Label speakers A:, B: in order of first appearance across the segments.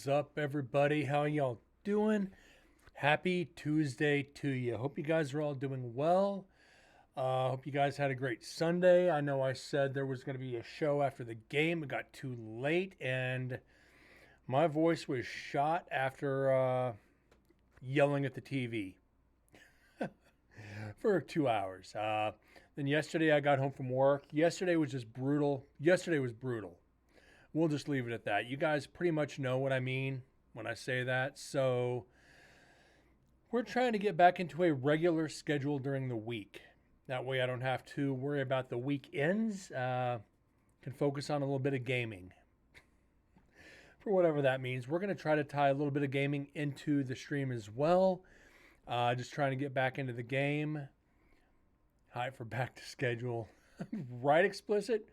A: What's up, everybody? How y'all doing? Happy Tuesday to you. Hope you guys are all doing well. Hope you guys had a great Sunday. I know I said there was going to be a show after the game. It got too late, and my voice was shot after yelling at the TV for 2 hours. Then yesterday I got home from work. Yesterday was just brutal. Yesterday was brutal. We'll just leave it at that. You guys pretty much know what I mean when I say that. So we're trying to get back into a regular schedule during the week. That way I don't have to worry about the weekends. Can focus on a little bit of gaming. For whatever that means. We're going to try to tie a little bit of gaming into the stream as well. Just trying to get back into the game. Hi for back to schedule. Right, Explicit?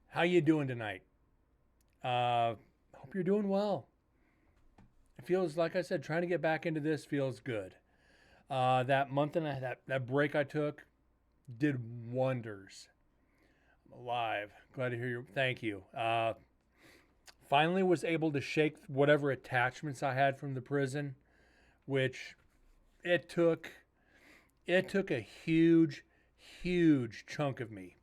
A: How you doing tonight? Hope you're doing well. It feels, like I said, trying to get back into this feels good. That month and that break I took did wonders. I'm alive. Glad to hear you. Thank you. Finally was able to shake whatever attachments I had from the prison, which it took a huge chunk of me.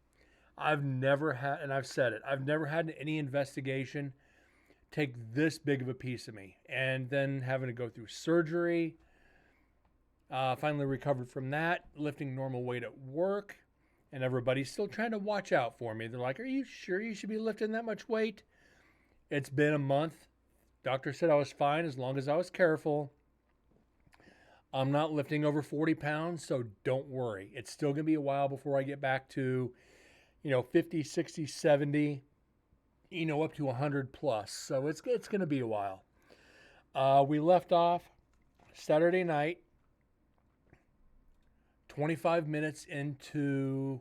A: I've never had, and I've said it, I've never had any investigation take this big of a piece of me. And then having to go through surgery, finally recovered from that, lifting normal weight at work, and everybody's still trying to watch out for me. They're like, are you sure you should be lifting that much weight? It's been a month. Doctor said I was fine as long as I was careful. I'm not lifting over 40 pounds, so don't worry. It's still going to be a while before I get back to 50, 60, 70, up to 100 plus. So it's going to be a while. We left off Saturday night, 25 minutes into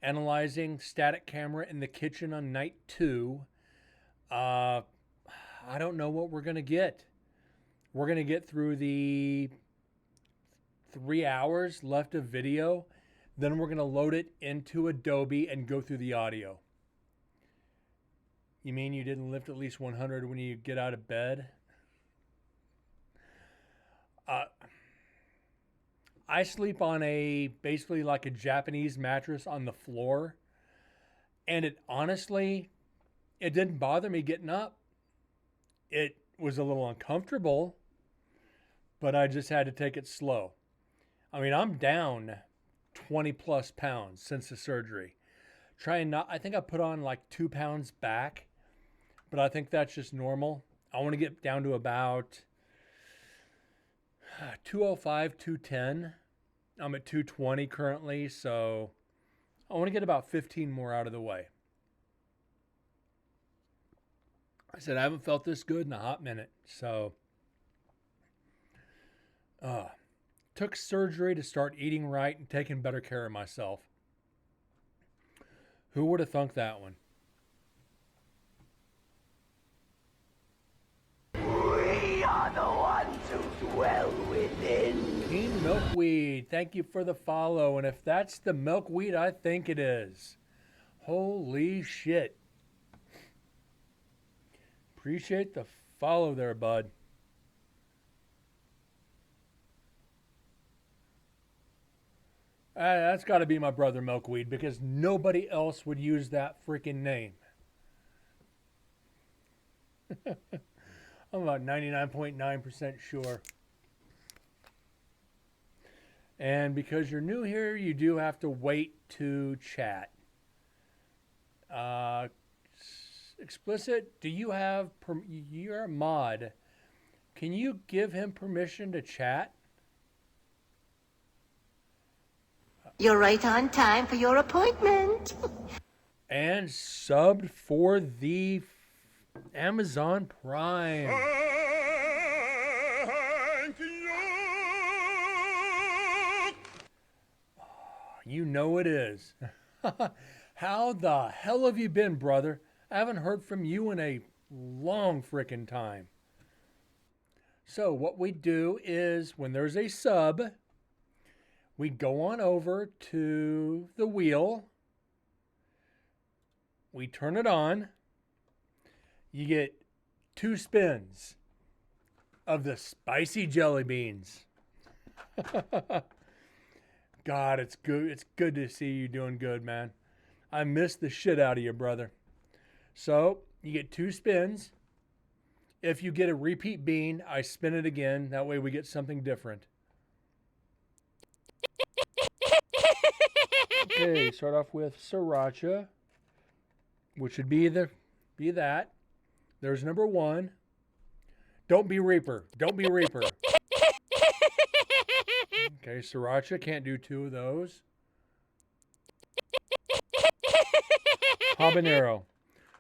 A: analyzing static camera in the kitchen on night 2. I don't know what we're going to get. We're going to get through the 3 hours left of video. Then we're going to load it into Adobe and go through the audio. You mean you didn't lift at least 100 when you get out of bed? I sleep on basically like a Japanese mattress on the floor. And it didn't bother me getting up. It was a little uncomfortable, but I just had to take it slow. I mean, I'm down 20 plus pounds since the surgery. I think I put on like 2 pounds back, but I think that's just normal. I want to get down to about 205, 210. I'm at 220 currently, so I want to get about 15 more out of the way. I said I haven't felt this good in a hot minute, so took surgery to start eating right and taking better care of myself. Who would have thunk that one?
B: We are the ones who dwell within.
A: Team Milkweed, thank you for the follow. And if that's the milkweed I think it is, holy shit. Appreciate the follow there, bud. That's got to be my brother Milkweed because nobody else would use that freaking name. I'm about 99.9% sure. And because you're new here, you do have to wait to chat. Explicit, do you have... You're a mod. Can you give him permission to chat?
B: You're right on time for your appointment.
A: And subbed for the Amazon Prime. You know it is. How the hell have you been, brother? I haven't heard from you in a long frickin' time. So what we do is when there's a sub, we go on over to the wheel. We turn it on. You get 2 spins of the spicy jelly beans. God, it's good. It's good to see you doing good, man. I missed the shit out of you, brother. So you get 2 spins. If you get a repeat bean, I spin it again. That way we get something different. Okay, start off with sriracha, which would be that. There's number 1. Don't be Reaper. Don't be Reaper. Okay, sriracha, can't do 2 of those. Habanero.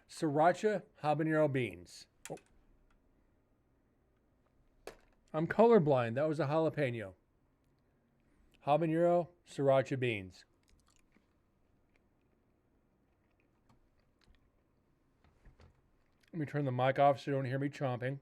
A: Sriracha, habanero beans. Oh. I'm colorblind. That was a jalapeno. Habanero, sriracha beans. Let me turn the mic off so you don't hear me chomping.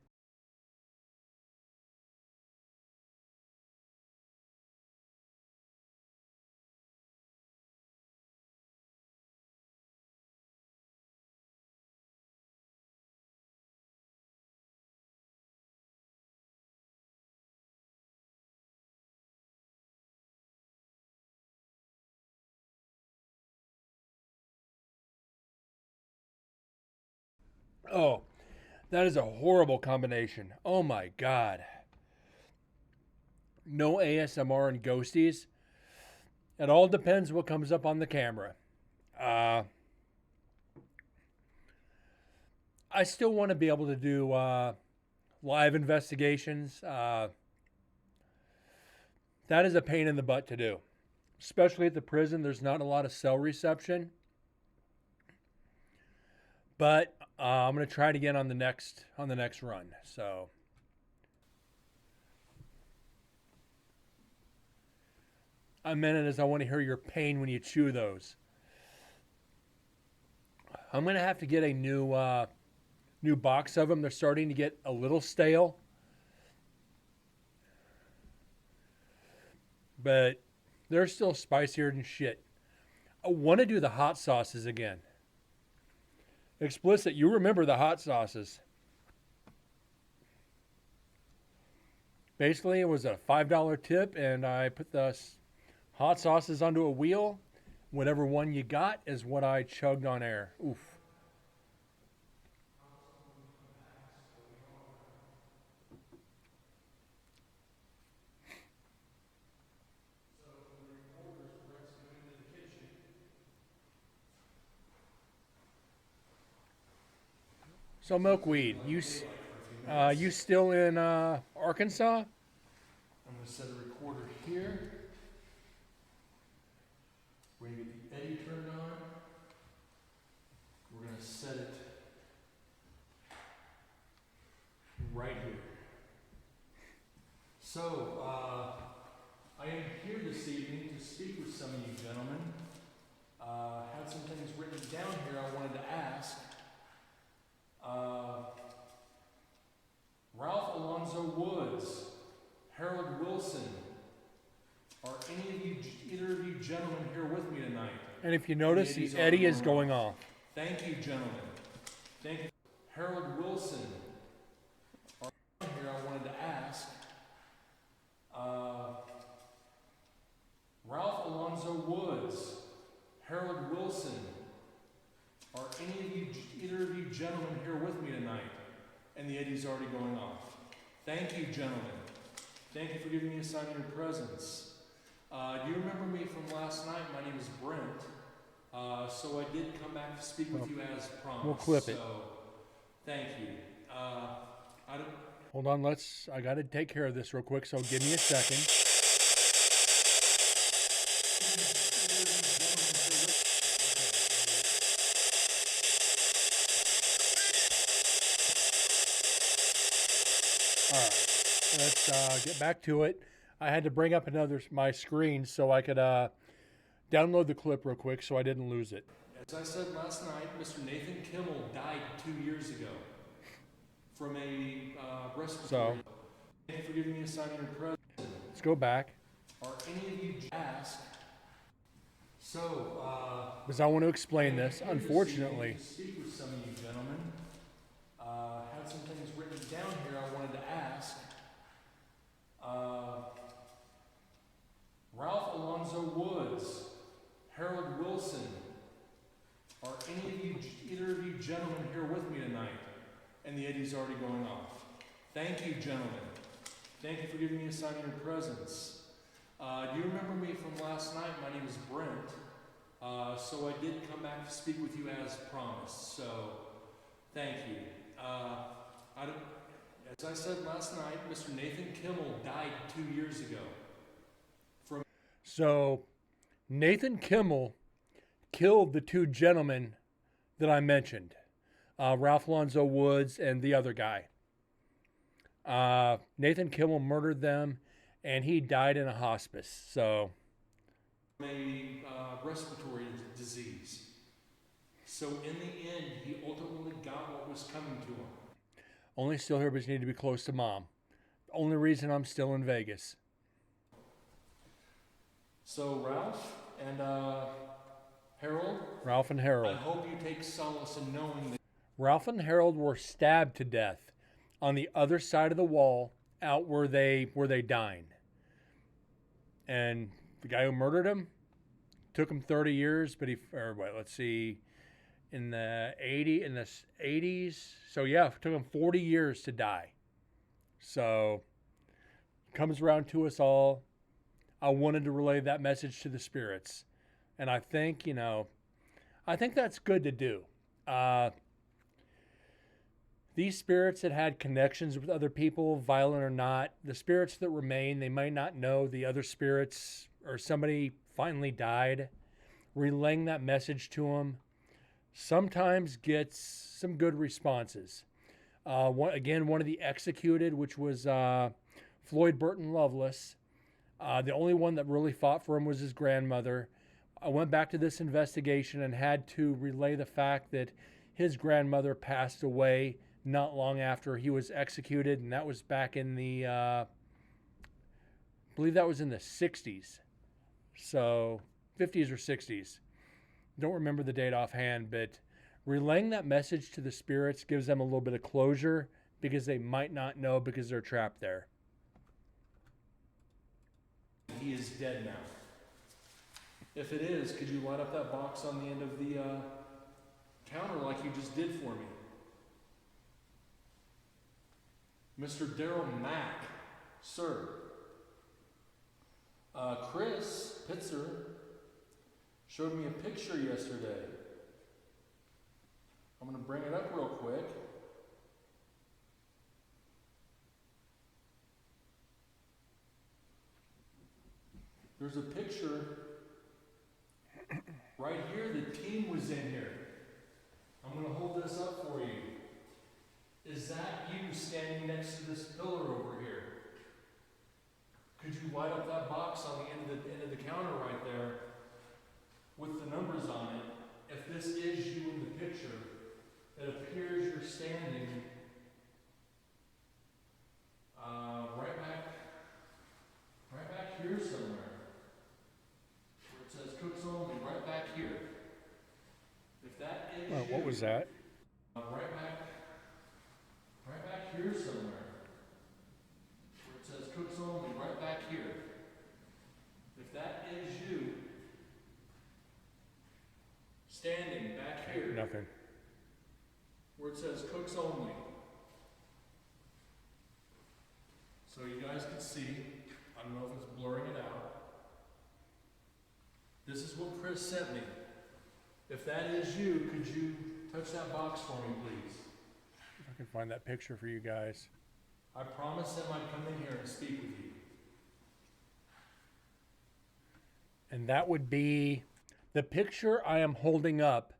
A: Oh, that is a horrible combination. Oh my God. No ASMR and ghosties. It all depends what comes up on the camera. I still want to be able to do live investigations. That is a pain in the butt to do, especially at the prison. There's not a lot of cell reception. But I'm going to try it again on the next run. So I meant it as I want to hear your pain when you chew those. I'm going to have to get a new box of them. They're starting to get a little stale. But they're still spicier than shit. I want to do the hot sauces again. Explicit, you remember the hot sauces. Basically, it was a $5 tip, and I put the hot sauces onto a wheel. Whatever one you got is what I chugged on air. Oof. So milkweed, you still in Arkansas? I'm gonna set a recorder here. We're gonna get the eddy turned on. We're gonna set it right here. So I am here this evening to speak with some of you gentlemen. Had some things written down here I wanted to ask. Ralph Alonzo Woods, Harold Wilson, are either of you gentlemen here with me tonight? And if you notice, the eddy is going off. Thank you, gentlemen. Thank you. Harold Wilson, are here I wanted to ask. Ralph Alonzo Woods, Harold Wilson, are either of you gentlemen here with me tonight? And the eddy's already going off. Thank you, gentlemen. Thank you for giving me a sign of your presence. Do you remember me from last night? My name is Brent. So I did come back to speak with you as promised. We'll clip it. So, thank you. Hold on, I got to take care of this real quick, so give me a second. All right, let's get back to it. I had to bring up my screen so I could download the clip real quick so I didn't lose it. As I said last night, Mr. Nathan Kimmel died 2 years ago from a respiratory. So, thank you for giving me a sign of your presence. Let's go back. Are any of you asked? So, because I want to explain this, unfortunately. To speak with some of you gentlemen. Had some things written down here I wanted to ask. Ralph Alonzo Woods, Harold Wilson, are either of you gentlemen here with me tonight? And the Eddie's already going off. Thank you, gentlemen. Thank you for giving me a sign of your presence. Do you remember me from last night? My name is Brent. So I did come back to speak with you as promised. So thank you. As I said last night, Mr. Nathan Kimmel died 2 years ago. So Nathan Kimmel killed the two gentlemen that I mentioned, Ralph Alonzo Woods and the other guy. Nathan Kimmel murdered them, and he died in a hospice. So, a respiratory disease. So in the end, he ultimately got what was coming to him. Only still here because you need to be close to Mom. Only reason I'm still in Vegas. So Ralph and Harold. Ralph and Harold. I hope you take solace in knowing that Ralph and Harold were stabbed to death on the other side of the wall, out where they dined. And the guy who murdered him took him 30 years, but in the 80s. So yeah, it took him 40 years to die. So comes around to us all. I wanted to relay that message to the spirits. And I think that's good to do. These spirits that had connections with other people, violent or not, the spirits that remain, they might not know the other spirits or somebody finally died. Relaying that message to them sometimes gets some good responses. One of the executed, which was Floyd Burton Loveless. The only one that really fought for him was his grandmother. I went back to this investigation and had to relay the fact that his grandmother passed away not long after he was executed, and that was back in the, I believe that was in the 60s. So 50s or 60s. Don't remember the date offhand, but relaying that message to the spirits gives them a little bit of closure because they might not know because they're trapped there. He is dead now. If it is, could you light up that box on the end of the counter like you just did for me? Mr. Daryl Mack, sir. Chris Pitzer showed me a picture yesterday. I'm going to bring it up real quick. There's a picture right here. The team was in here. I'm going to hold this up for you. Is that you standing next to this pillar over here? Could you light up that box on the end of the counter right there with the numbers on it? If this is you in the picture, it appears you're standing right back here somewhere. Where it says Cooks Only, right back here. If that is you, what was that? Right back here somewhere. Where it says Cooks Only, right back here. If that is you, standing back here. Nothing. Where it says Cooks Only. So you guys can see. I don't know if it's blurring it out. This is what Chris sent me. If that is you, could you touch that box for me, please? If I can find that picture for you guys. I promised him I'd come in here and speak with you. And that would be the picture I am holding up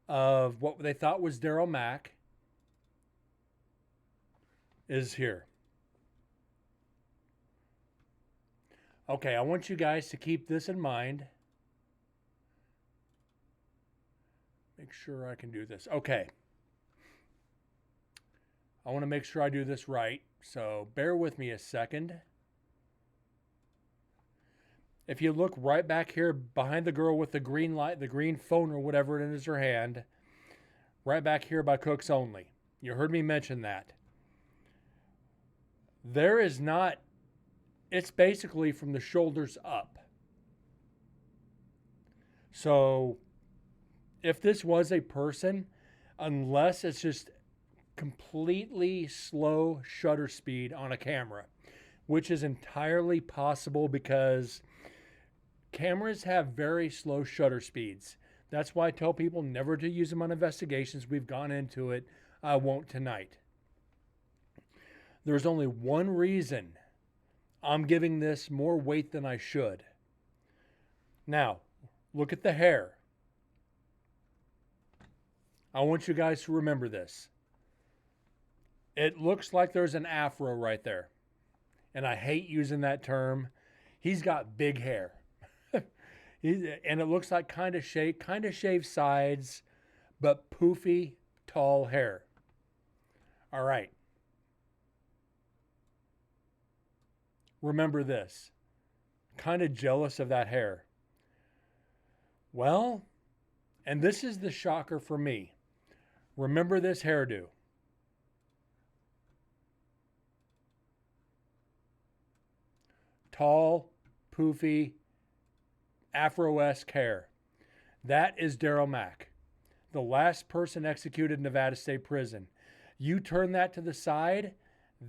A: of what they thought was Daryl Mack is here. Okay, I want you guys to keep this in mind. Make sure I can do this. Okay. I want to make sure I do this right, so bear with me a second. If you look right back here behind the girl with the green light, the green phone or whatever it is in her hand, right back here by Cooks Only. You heard me mention that. There is not, it's basically from the shoulders up. So if this was a person, unless it's just completely slow shutter speed on a camera, which is entirely possible because cameras have very slow shutter speeds. That's why I tell people never to use them on investigations. We've gone into it. I won't tonight. There's only one reason I'm giving this more weight than I should. Now, look at the hair. I want you guys to remember this. It looks like there's an afro right there. And I hate using that term. He's got big hair. And it looks like kind of shaved sides, but poofy, tall hair. All right. Remember this. Kind of jealous of that hair. Well, and this is the shocker for me. Remember this hairdo. Tall, poofy, Afro-esque hair. That is Darryl Mack, the last person executed in Nevada State Prison. You turn that to the side,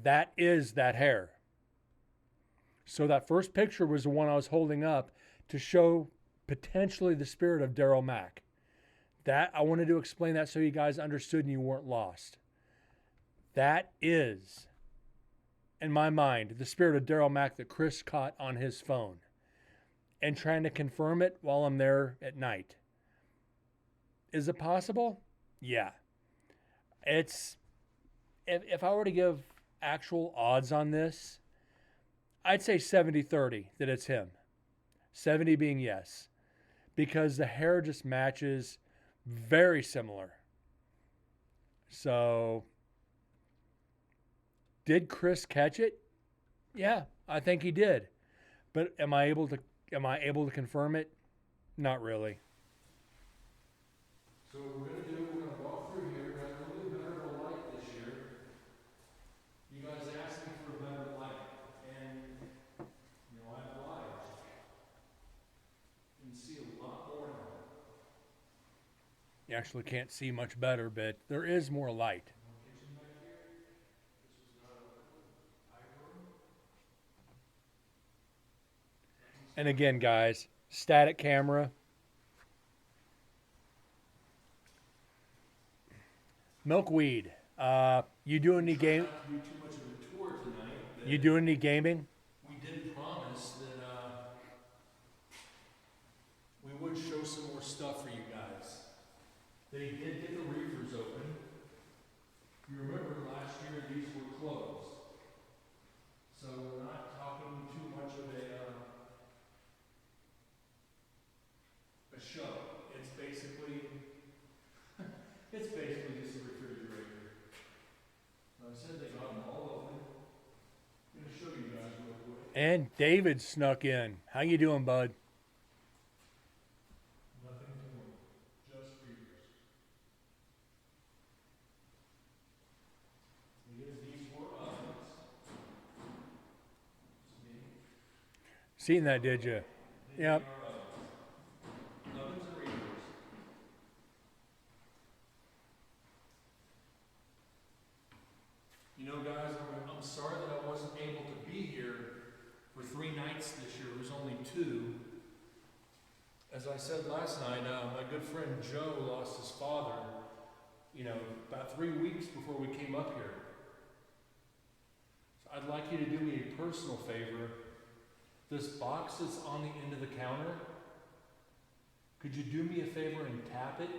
A: that is that hair. So that first picture was the one I was holding up to show potentially the spirit of Darryl Mack. That, I wanted to explain that so you guys understood and you weren't lost. That is, in my mind, the spirit of Darryl Mack that Chris caught on his phone and trying to confirm it while I'm there at night. Is it possible? Yeah. It's, if I were to give actual odds on this, I'd say 70-30 that it's him. 70 being yes. Because the hair just matches very similar. So, did Chris catch it? Yeah, I think he did. But am I able to confirm it? Not really. So what we're going to walk through here. We're going to have a little bit better of a light this year. You guys asked me for a better light, and I obliged. You can see a lot more now. You actually can't see much better, but there is more light. And again, guys, static camera. Milkweed. You doing any game?
C: Not to do too much of a tour tonight.
A: You doing any gaming?
C: We did promise that we would show some more stuff for you guys. They did get the reefers open. You remember last year these were closed, so we're not talking too much of a show. It's basically just a refrigerator. I said they got them all open. I'm going to show you guys real quick.
A: And David snuck in. How you doing, bud?
C: Nothing to worry. Just reefers. Because these were ovens.
A: Seen that, did you? Yep.
C: Ovens and reefers. You know, guys, I'm sorry that I wasn't able to be here for 3 nights this year. It was only 2. As I said last night, my good friend Joe lost his father, about 3 weeks before we came up here. So I'd like you to do me a personal favor. This box is on the end of the counter. Could you do me a favor and tap it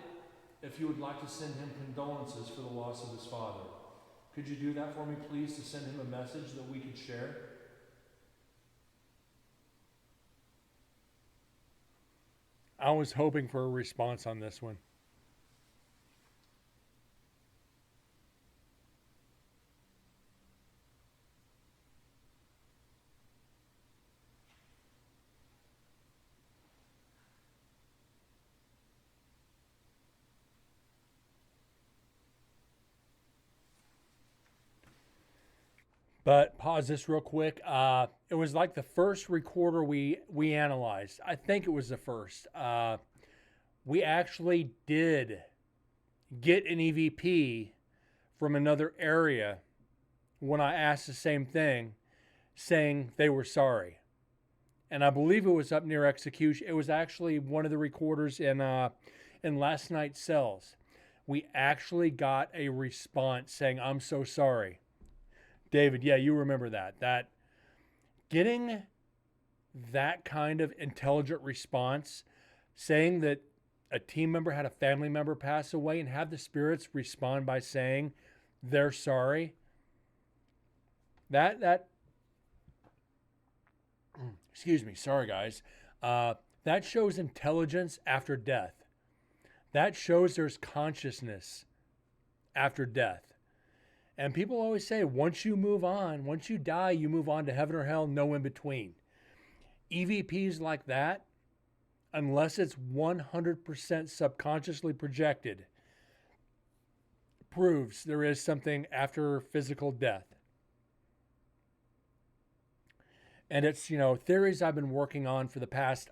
C: if you would like to send him condolences for the loss of his father? Could you do that for me, please, to send him a message that we could share?
A: I was hoping for a response on this one. But pause this real quick. It was like the first recorder we analyzed. I think it was the first. We actually did get an EVP from another area when I asked the same thing, saying they were sorry. And I believe it was up near Execution. It was actually one of the recorders in last night's cells. We actually got a response saying, "I'm so sorry." David, yeah, you remember that. That getting that kind of intelligent response, saying that a team member had a family member pass away, and have the spirits respond by saying they're sorry. That excuse me, sorry guys. That shows intelligence after death. That shows there's consciousness after death. And people always say, once you move on, once you die, you move on to heaven or hell, no in between. EVPs like that, unless it's 100% subconsciously projected, proves there is something after physical death. And it's, theories I've been working on for the past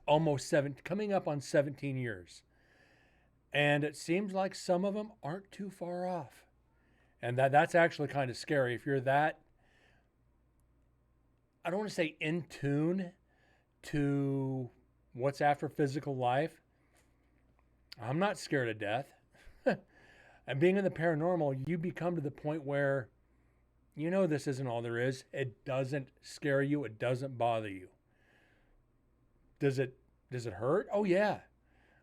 A: coming up on 17 years. And it seems like some of them aren't too far off. And that's actually kind of scary. If you're that, I don't want to say in tune to what's after physical life. I'm not scared of death. And being in the paranormal, you become to the point where this isn't all there is. It doesn't scare you. It doesn't bother you. Does it hurt? Oh, yeah.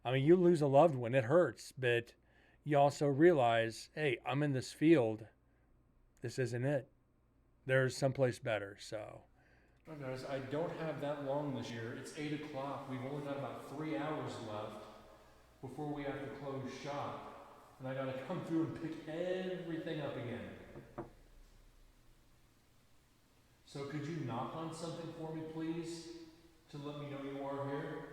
A: I mean, you lose a loved one. It hurts. But you also realize, hey, I'm in this field. This isn't it. There's someplace better. So,
C: well, guys, I don't have that long this year. It's 8 o'clock. We've only got about 3 hours left before we have to close shop. And I got to come through and pick everything up again. So could you knock on something for me, please, to let me know you are here?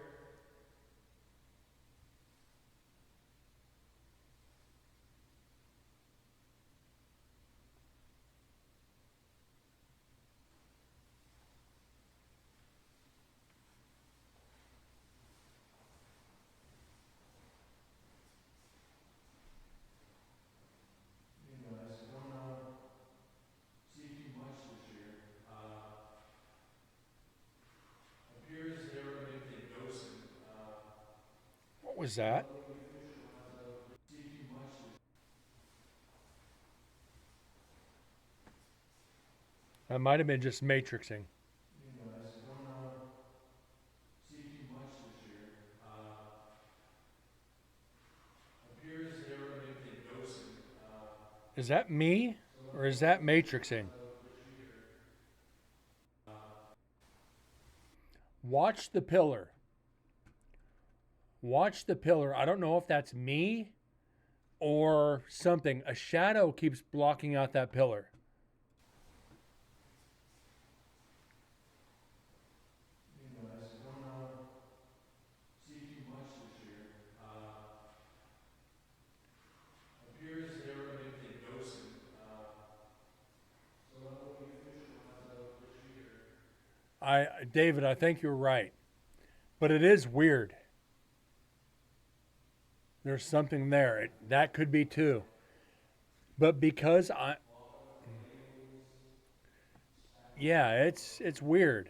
A: what was that? That might have been just matrixing. Is that me or is that matrixing? Watch the pillar. Watch the pillar. I don't know if that's me or something. A shadow keeps blocking out that pillar. David, I think you're right. But it is weird. There's something there. That could be too. But because yeah, it's weird.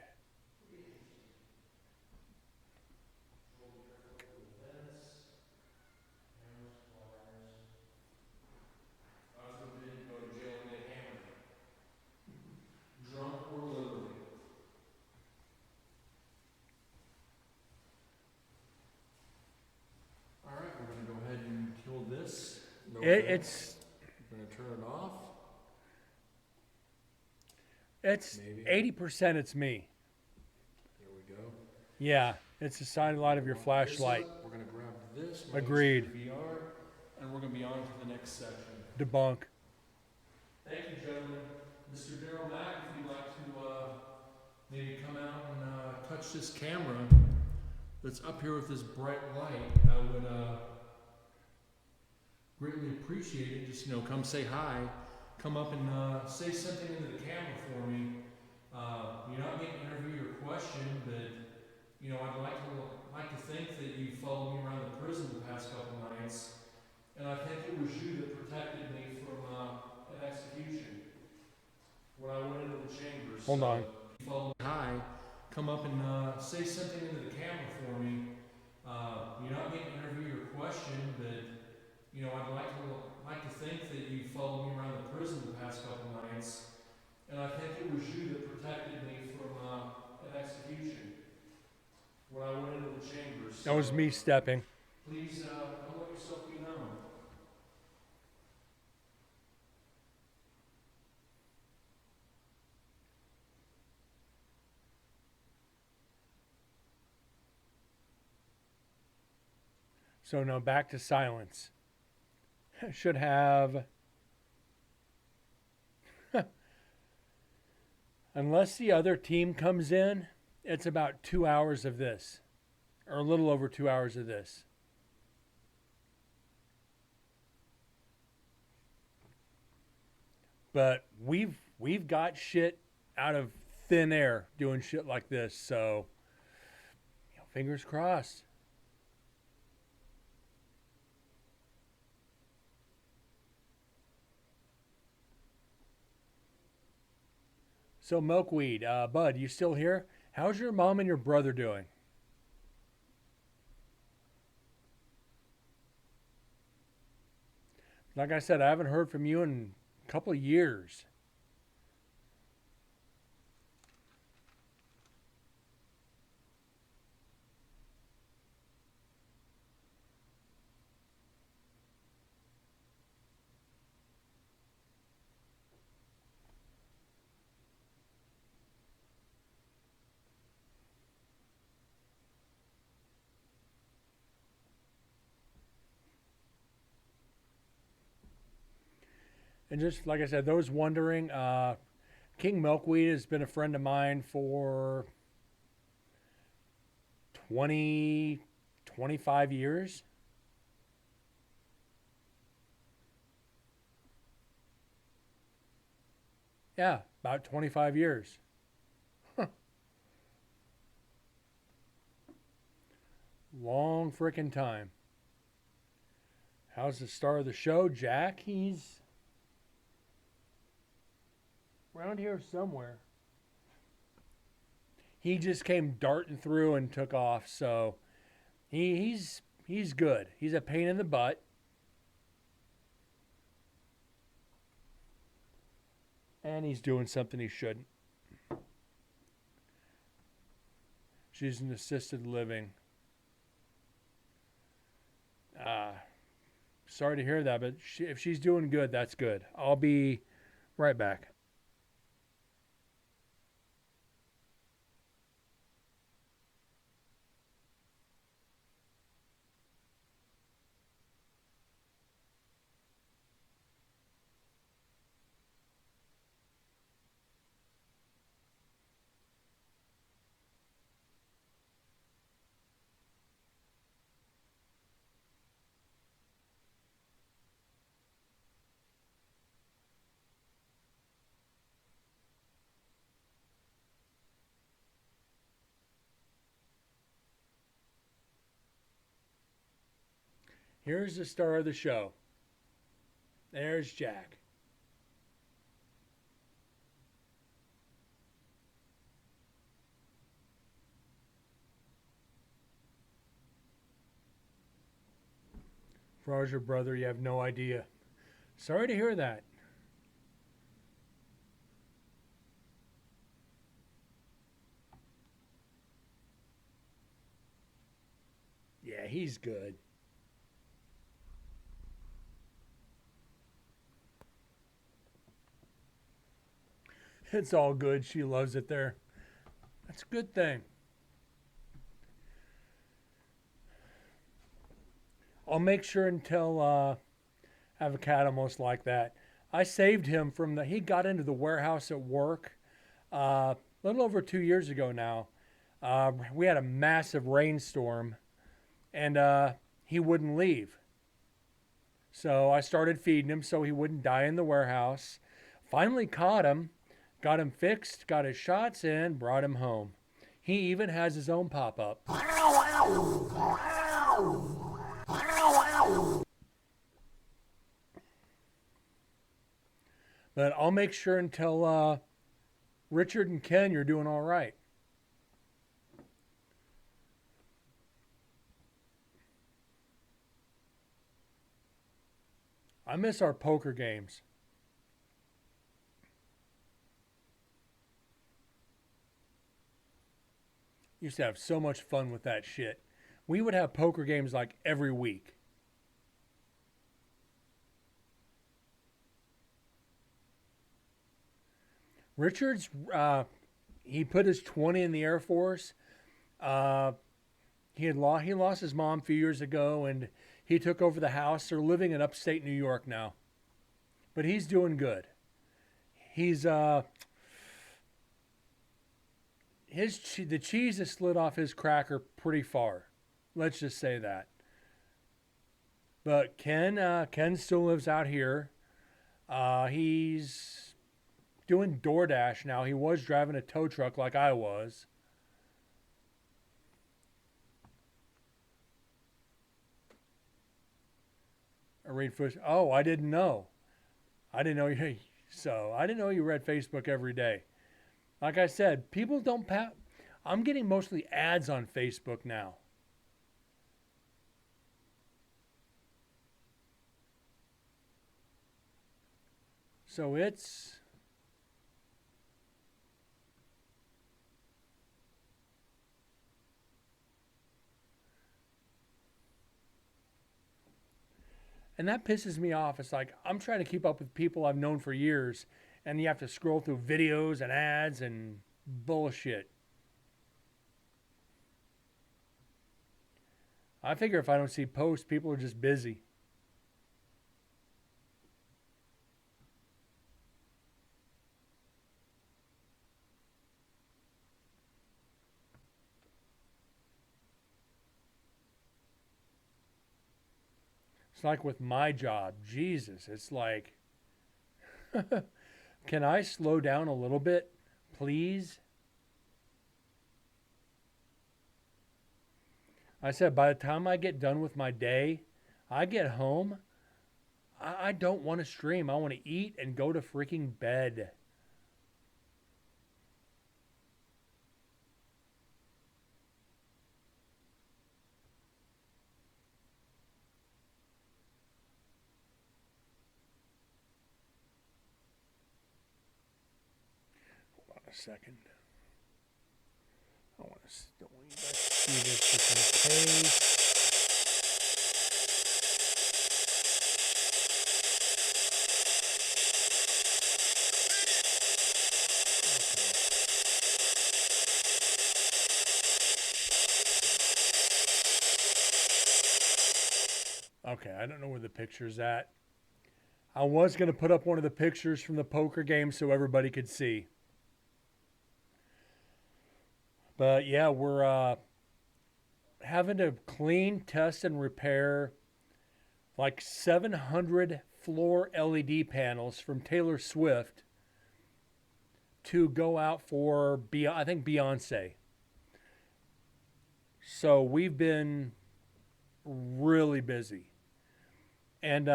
A: It's
C: I'm going to turn it off.
A: It's 80% it's me.
C: There we go.
A: Yeah, it's the side light of your flashlight.
C: We're going to grab this.
A: Agreed.
C: VR, and we're going to be on to the next section.
A: Debunk.
C: Thank you, gentlemen. Mr. Daryl Mack, if you'd like to maybe come out and touch this camera that's up here with this bright light, I would greatly appreciate it. Just, come say hi. Come up and say something into the camera for me.
A: Hold on.
C: Follow me. Hi, come up and say something into the camera for me. You're not getting to interview your question, but I'd like to think that you followed me around the prison the past couple nights, and I think it was you that protected me from an execution when I went into the chambers.
A: That was me stepping.
C: Please don't let yourself be known.
A: So now back to silence. Should have, unless the other team comes in, it's about 2 hours of this, or a little over 2 hours of this. But we've got shit out of thin air doing shit like this, so fingers crossed. So Milkweed, Bud, you still here? How's your mom and your brother doing? Like I said, I haven't heard from you in a couple of years. And just like I said, those wondering, King Milkweed has been a friend of mine for 20, 25 years. Yeah, about 25 years. Huh. Long frickin' time. How's the star of the show, Jack? He's around here somewhere. He just came darting through and took off, so he's good. He's a pain in the butt. And he's doing something he shouldn't. She's in assisted living. Sorry to hear that, but if she's doing good, that's good. I'll be right back. Here's the star of the show. There's Jack. As far as your brother, you have no idea. Sorry to hear that. Yeah, he's good. It's all good. She loves it there. That's a good thing. I'll make sure and tell Avocado most like that. I saved him from he got into the warehouse at work a little over 2 years ago now. We had a massive rainstorm and he wouldn't leave. So I started feeding him so he wouldn't die in the warehouse. Finally caught him, got him fixed, got his shots in, brought him home. He even has his own pop-up. But I'll make sure and tell Richard and Ken, you're doing all right. I miss our poker games. Used to have so much fun with that shit. We would have poker games like every week. Richard's, he put his 20 in the Air Force. Uh, he lost his mom a few years ago, and he took over the house. They're living in upstate New York now, but he's doing good. He's the cheese has slid off his cracker pretty far. Let's just say that. But Ken still lives out here. He's doing DoorDash now. He was driving a tow truck like I was. I read first. Oh, I didn't know. I didn't know you. So I didn't know you read Facebook every day. Like I said, people don't. I'm getting mostly ads on Facebook now. So it's. And that pisses me off. It's like I'm trying to keep up with people I've known for years, and you have to scroll through videos and ads and bullshit. I figure if I don't see posts, people are just busy. It's like with my job. Jesus, it's like, can I slow down a little bit, please? I said, by the time I get done with my day, I get home, I don't want to stream. I want to eat and go to freaking bed. Hold on a second. I want to see this just in case. Okay, I don't know where the picture's at. I was going to put up one of the pictures from the poker game so everybody could see. But yeah, we're having to clean, test, and repair like 700 floor LED panels from Taylor Swift to go out for, I think, Beyonce. So we've been really busy. And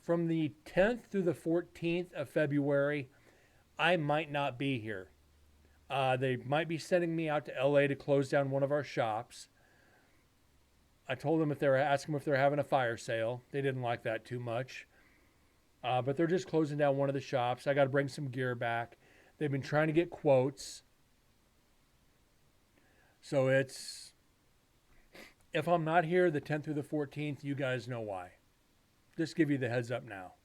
A: from the 10th through the 14th of February, I might not be here. They might be sending me out to LA to close down one of our shops. I told them ask them if they're having a fire sale. They didn't like that too much. But they're just closing down one of the shops. I got to bring some gear back. They've been trying to get quotes. So if I'm not here the 10th through the 14th, you guys know why. Just give you the heads up now.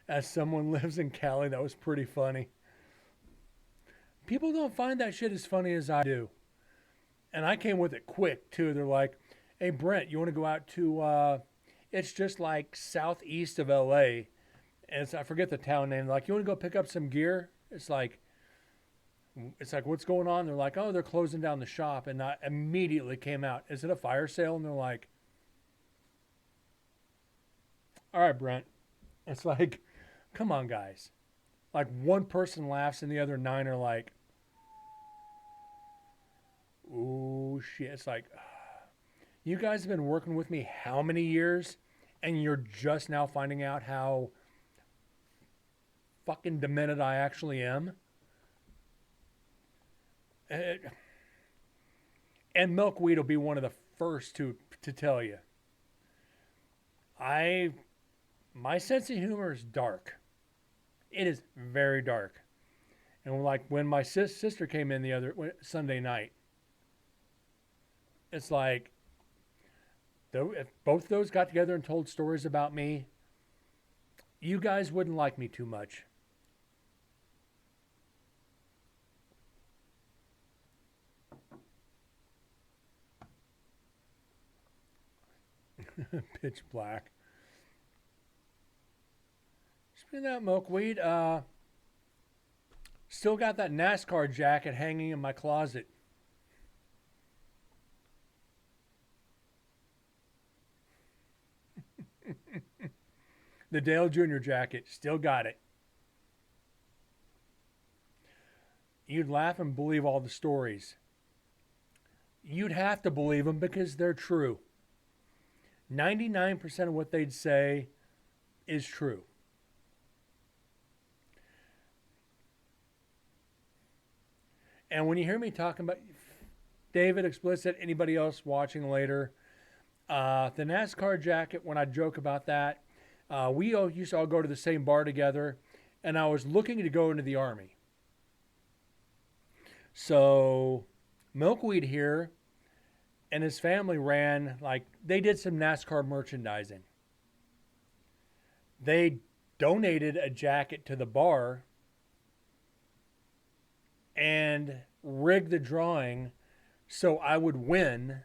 A: As someone lives in Cali, that was pretty funny. People don't find that shit as funny as I do. And I came with it quick, too. They're like, hey, Brent, you want to go out to, it's just like southeast of LA. And I forget the town name. Like, you want to go pick up some gear? It's like, what's going on? They're like, oh, they're closing down the shop. And I immediately came out. Is it a fire sale? And they're like, all right, Brent. It's like, come on, guys. Like, one person laughs and the other 9 are like, oh, shit. It's like, you guys have been working with me how many years? And you're just now finding out how fucking demented I actually am. And Milkweed will be one of the first to tell you. My sense of humor is dark. It is very dark. And like when my sister came in the other Sunday night, it's like, if both those got together and told stories about me, you guys wouldn't like me too much. Pitch black. Speaking of that, Milkweed, still got that NASCAR jacket hanging in my closet. The Dale Jr. jacket, still got it. You'd laugh and believe all the stories. You'd have to believe them because they're true. 99% of what they'd say is true. And when you hear me talking about David, Explicit, anybody else watching later, the NASCAR jacket, when I joke about that, we all used to all go to the same bar together, and I was looking to go into the Army. So Milkweed here and his family they did some NASCAR merchandising. They donated a jacket to the bar and rigged the drawing so I would win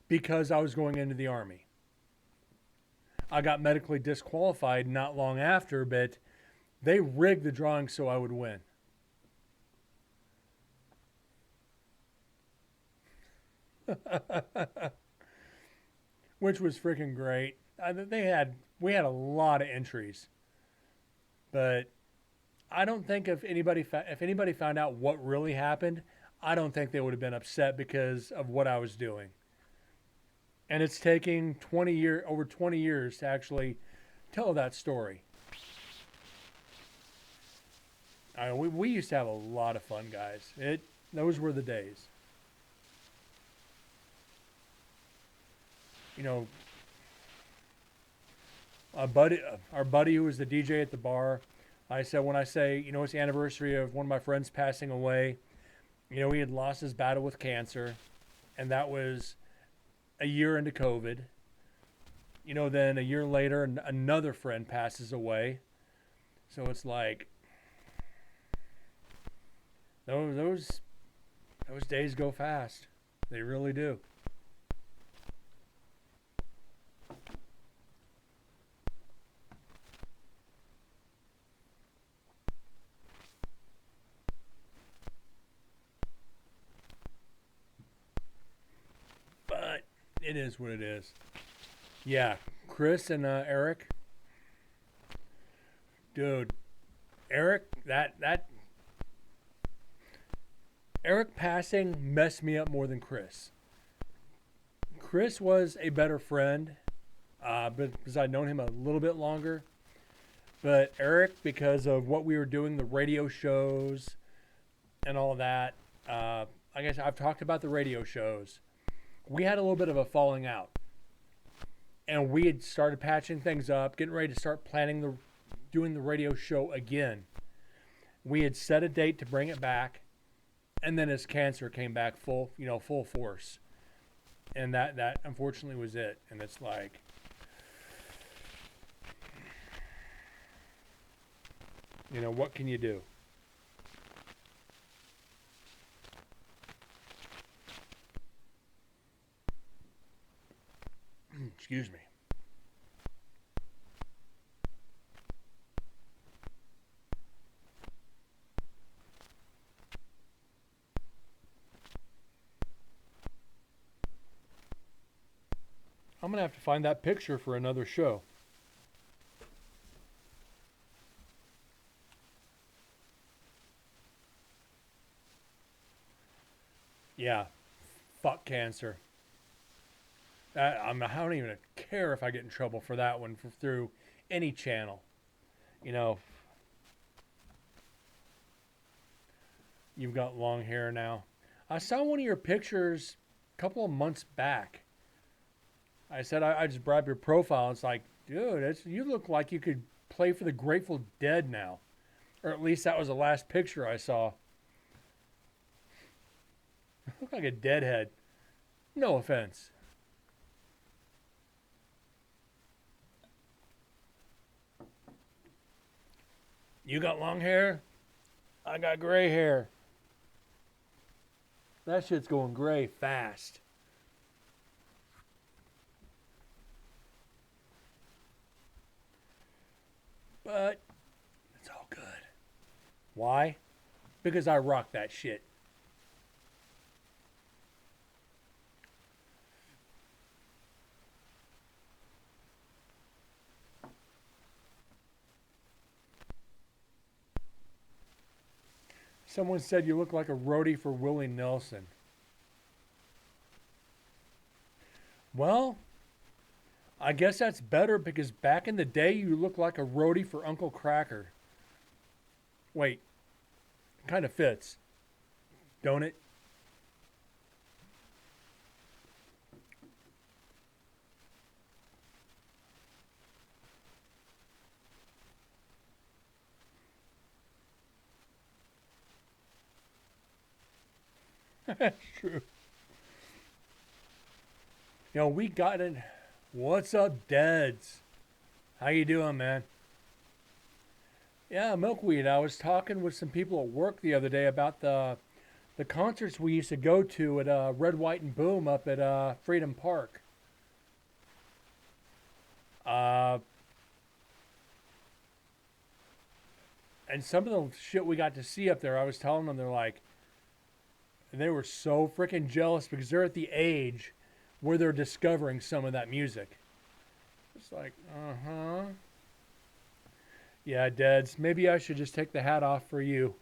A: because I was going into the Army. I got medically disqualified not long after, but they rigged the drawing so I would win. Which was freaking great. We had a lot of entries, but I don't think if anybody found out what really happened, I don't think they would have been upset because of what I was doing. And it's taking over 20 years to actually tell that story. We used to have a lot of fun, guys. Those were the days. You know, our buddy who was the DJ at the bar, when I say, it's the anniversary of one of my friends passing away, he had lost his battle with cancer, and that was a year into COVID. Then a year later, another friend passes away. So it's like, those days go fast. They really do. But it is what it is. Yeah, Chris and Eric. Dude, Eric, Eric passing messed me up more than Chris. Chris was a better friend, because I'd known him a little bit longer. But Eric, because of what we were doing, the radio shows and all that, I guess I've talked about the radio shows. We had a little bit of a falling out. And we had started patching things up, getting ready to start doing the radio show again. We had set a date to bring it back, and then his cancer came back full force. And that unfortunately was it. And it's like, what can you do? Excuse me. I'm going to have to find that picture for another show. Yeah. Fuck cancer. I don't even care if I get in trouble for that one through any channel. You've got long hair now. I saw one of your pictures a couple of months back. I said I just brought up your profile. It's like, dude, you look like you could play for the Grateful Dead now. Or at least that was the last picture I saw. You look like a deadhead. No offense. You got long hair? I got gray hair. That shit's going gray fast. But it's all good. Why? Because I rock that shit. Someone said you look like a roadie for Willie Nelson. Well, I guess that's better because back in the day you looked like a roadie for Uncle Kracker. Wait, kind of fits, don't it? That's true. You know, we got it. What's up, Dads? How you doing, man? Yeah, Milkweed. I was talking with some people at work the other day about the concerts we used to go to at Red, White, and Boom up at Freedom Park. And some of the shit we got to see up there, I was telling them, they're like, they were so freaking jealous because they're at the age where they're discovering some of that music. It's like, uh-huh. Yeah, Dads, maybe I should just take the hat off for you.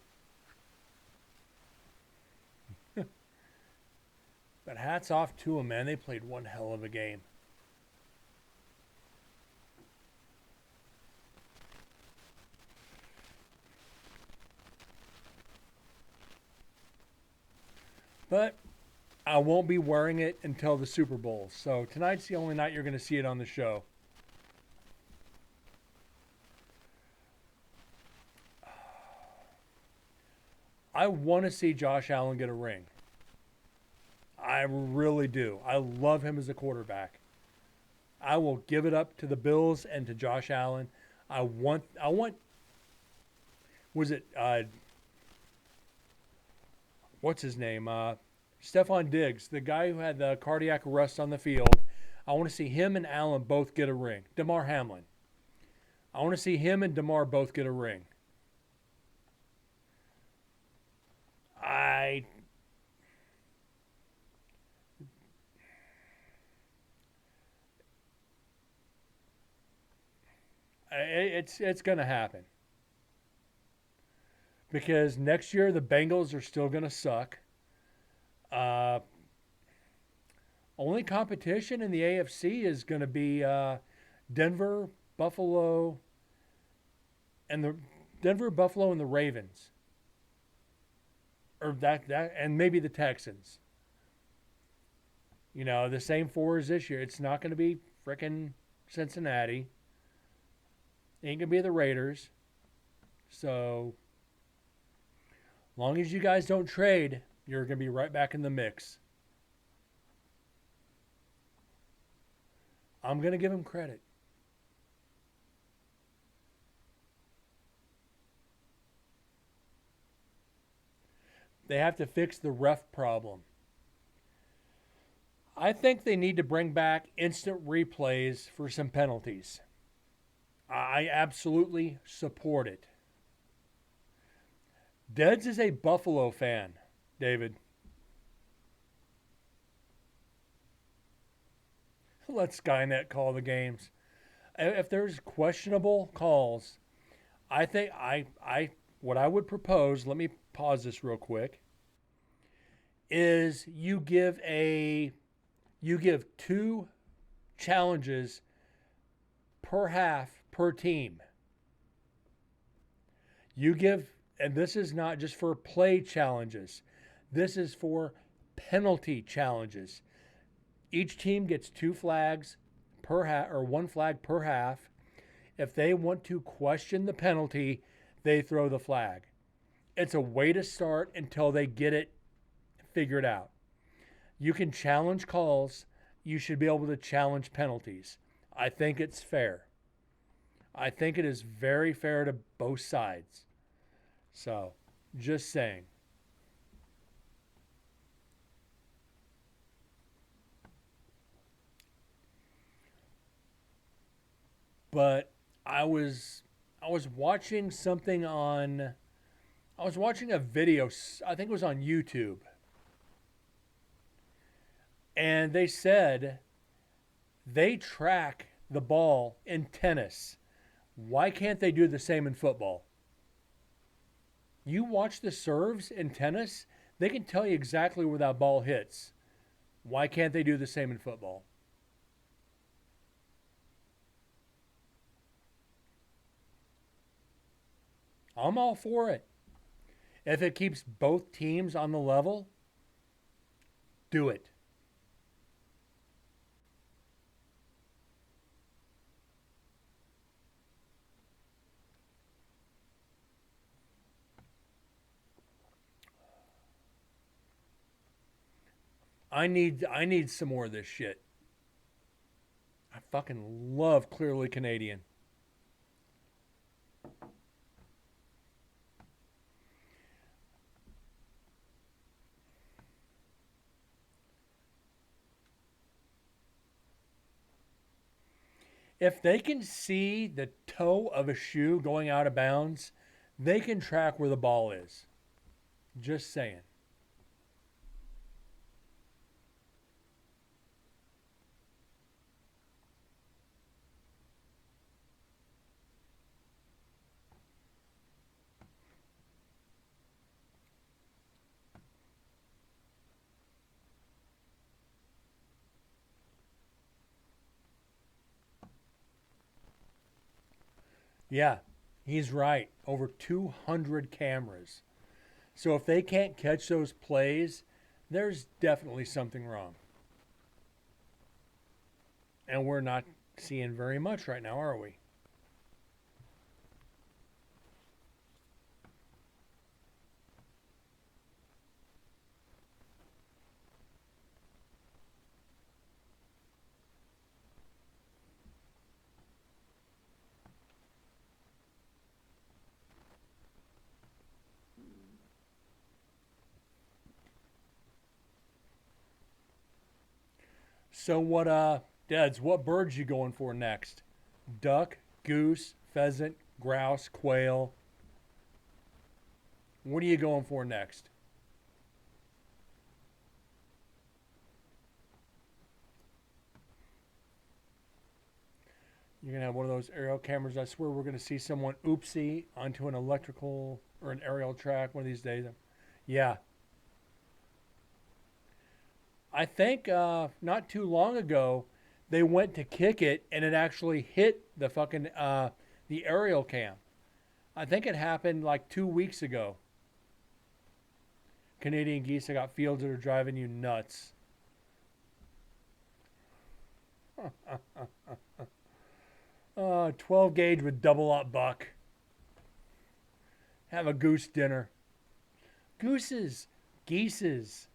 A: But hats off to them, man. They played one hell of a game. But I won't be wearing it until the Super Bowl. So tonight's the only night you're going to see it on the show. I want to see Josh Allen get a ring. I really do. I love him as a quarterback. I will give it up to the Bills and to Josh Allen. I want was it what's his name? Stephon Diggs, the guy who had the cardiac arrest on the field. I want to see him and Allen both get a ring. Damar Hamlin. I want to see him and Damar both get a ring. It's going to happen. Because next year the Bengals are still going to suck. Only competition in the AFC is going to be Denver, Buffalo, and the Ravens, or that and maybe the Texans. You know, the same four as this year. It's not going to be frickin' Cincinnati. It ain't going to be the Raiders. So, long as you guys don't trade, you're going to be right back in the mix. I'm going to give him credit. They have to fix the ref problem. I think they need to bring back instant replays for some penalties. I absolutely support it. Deds is a Buffalo fan, David. Let Skynet call the games. If there's questionable calls, I think what I would propose, let me pause this real quick, is you give 2 challenges per half per team. You give And this is not just for play challenges. This is for penalty challenges. Each team gets 2 flags per half, or 1 flag per half. If they want to question the penalty, they throw the flag. It's a way to start until they get it figured out. You can challenge calls. You should be able to challenge penalties. I think it's fair. I think it is very fair to both sides. So, just saying. But I was watching something on I was watching a video, I think it was on YouTube. And they said they track the ball in tennis. Why can't they do the same in football? You watch the serves in tennis, they can tell you exactly where that ball hits. Why can't they do the same in football? I'm all for it. If it keeps both teams on the level, do it. I need some more of this shit. I fucking love Clearly Canadian. If they can see the toe of a shoe going out of bounds, they can track where the ball is. Just saying. Yeah, he's right. Over 200 cameras. So if they can't catch those plays, there's definitely something wrong. And we're not seeing very much right now, are we? So Deds, what birds you going for next? Duck, goose, pheasant, grouse, quail. What are you going for next? You're going to have one of those aerial cameras. I swear we're going to see someone oopsie onto an electrical or an aerial track one of these days. Yeah. I think not too long ago, they went to kick it and it actually hit the fucking the aerial cam. I think it happened like 2 weeks ago. Canadian geese, I got fields that are driving you nuts. 12 gauge with double up buck. Have a goose dinner. Gooses, geeses.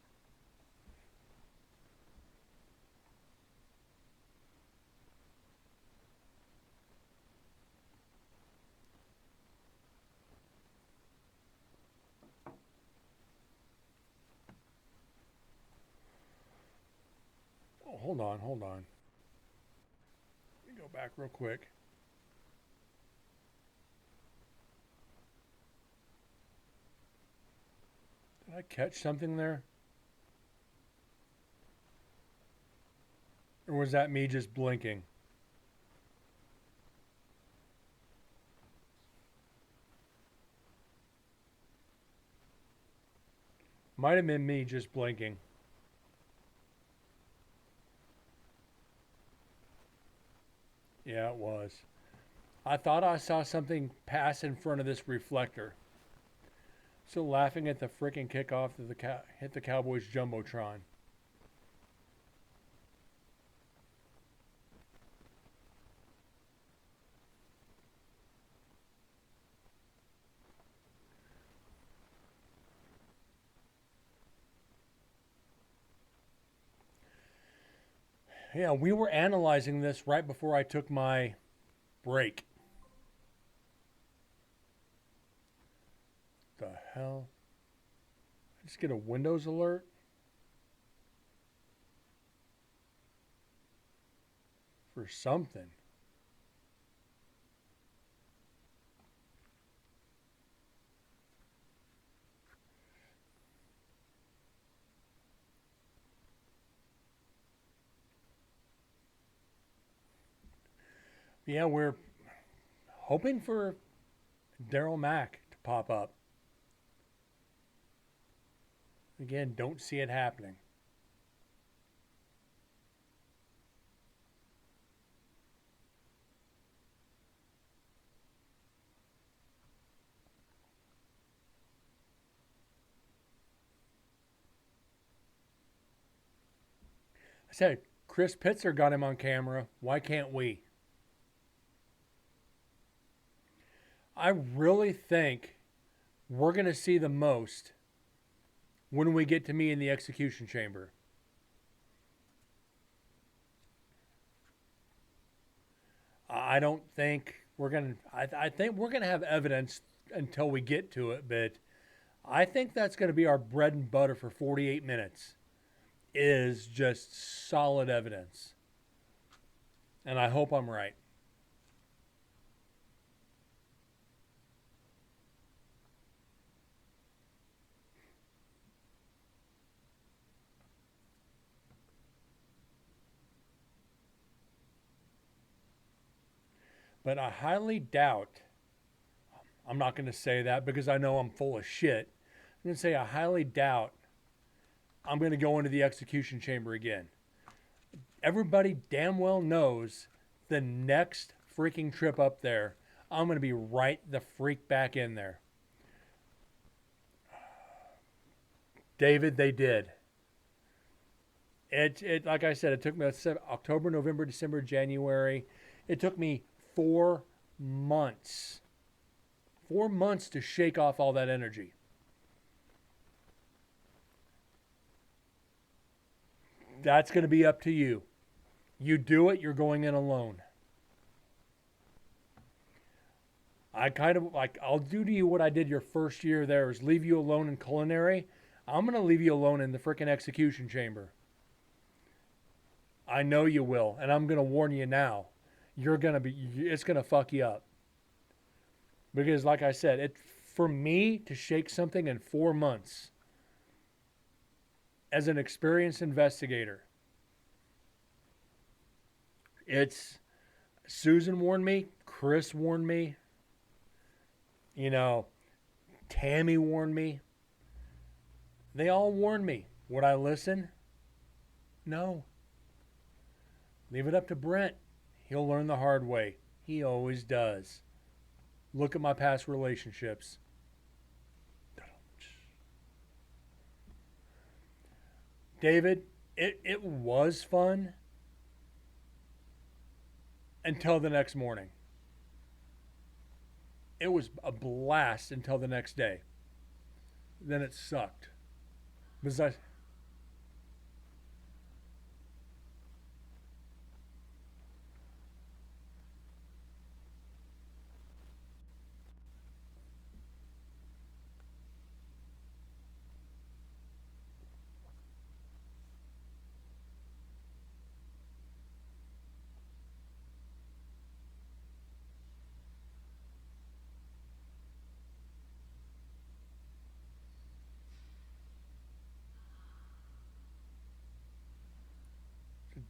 A: Oh, hold on, hold on. Let me go back real quick. Did I catch something there? Or was that me just blinking? Might have been me just blinking. Yeah, it was. I thought I saw something pass in front of this reflector. Still laughing at the freaking kickoff that hit the Cowboys jumbotron. Yeah, we were analyzing this right before I took my break. The hell? I just get a Windows alert? For something. Yeah, we're hoping for Daryl Mack to pop up. Again, don't see it happening. I said, Chris Pitzer got him on camera. Why can't we? I really think we're going to see the most when we get to me in the execution chamber. I don't think we're going to, I think we're going to have evidence until we get to it, but I think that's going to be our bread and butter for 48 minutes is just solid evidence. And I hope I'm right. But I highly doubt, I'm not going to say that because I know I'm full of shit. I'm going to say I highly doubt I'm going to go into the execution chamber again. Everybody damn well knows the next freaking trip up there, I'm going to be right the freak back in there. David, they did. It like I said, it took me October, November, December, January. It took me 4 months. 4 months to shake off all that energy. That's going to be up to you. You do it, you're going in alone. I kind of like, I'll do to you what I did your first year there is leave you alone in culinary. I'm going to leave you alone in the freaking execution chamber. I know you will, and I'm going to warn you now. It's going to fuck you up. Because like I said, for me to shake something in 4 months as an experienced investigator, Susan warned me, Chris warned me, Tammy warned me. They all warned me. Would I listen? No. Leave it up to Brent. He'll learn the hard way. He always does. Look at my past relationships. David, it was fun until the next morning. It was a blast until the next day. Then it sucked. Because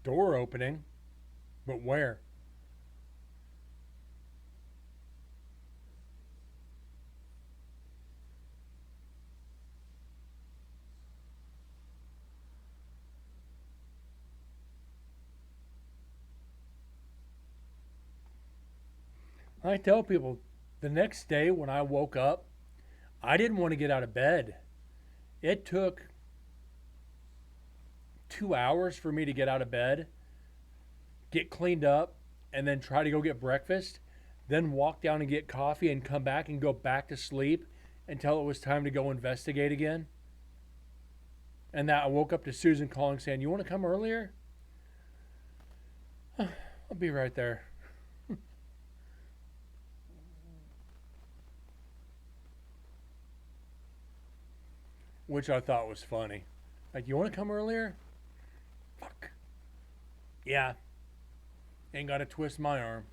A: door opening, but where? I tell people the next day when I woke up, I didn't want to get out of bed. It took 2 hours for me to get out of bed, get cleaned up, and then try to go get breakfast, then walk down and get coffee and come back and go back to sleep until it was time to go investigate again. And that I woke up to Susan calling saying, "You want to come earlier?" I'll be right there. Which I thought was funny. Like, "You want to come earlier?" Fuck. Yeah. Ain't got to twist my arm.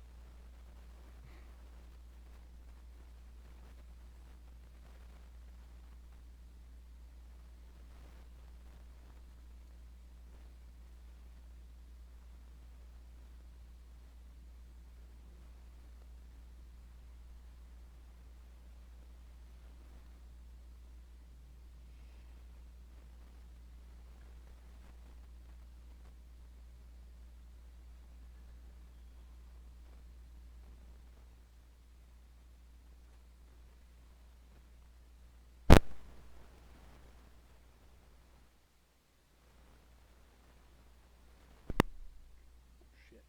A: Shit.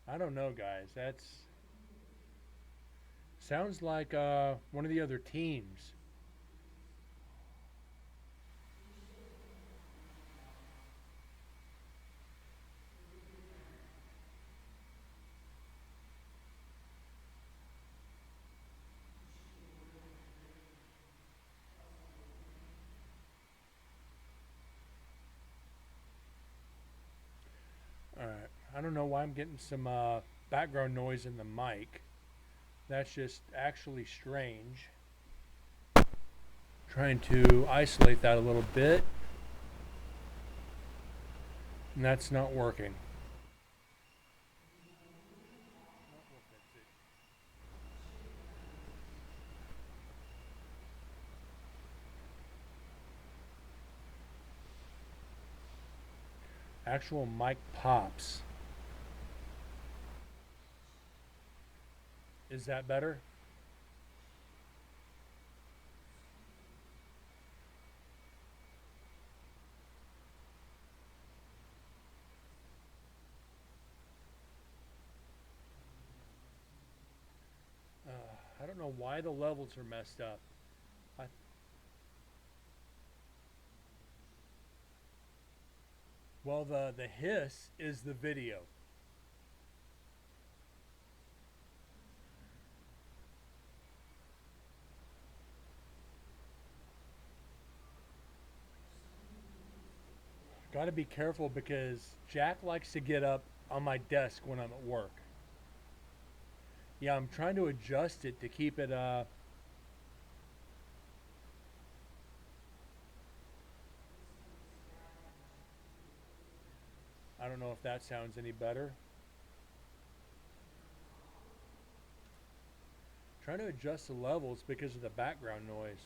A: I don't know, guys. That's sounds like one of the other teams. All right. I don't know why I'm getting some background noise in the mic. That's just actually strange. Trying to isolate that a little bit. And that's not working. Actual mic pops. Is that better? I don't know why the levels are messed up. I, well, the hiss is the video. Got to be careful because Jack likes to get up on my desk when I'm at work. Yeah, I'm trying to adjust it to keep it I don't know if that sounds any better. Trying to adjust the levels because of the background noise.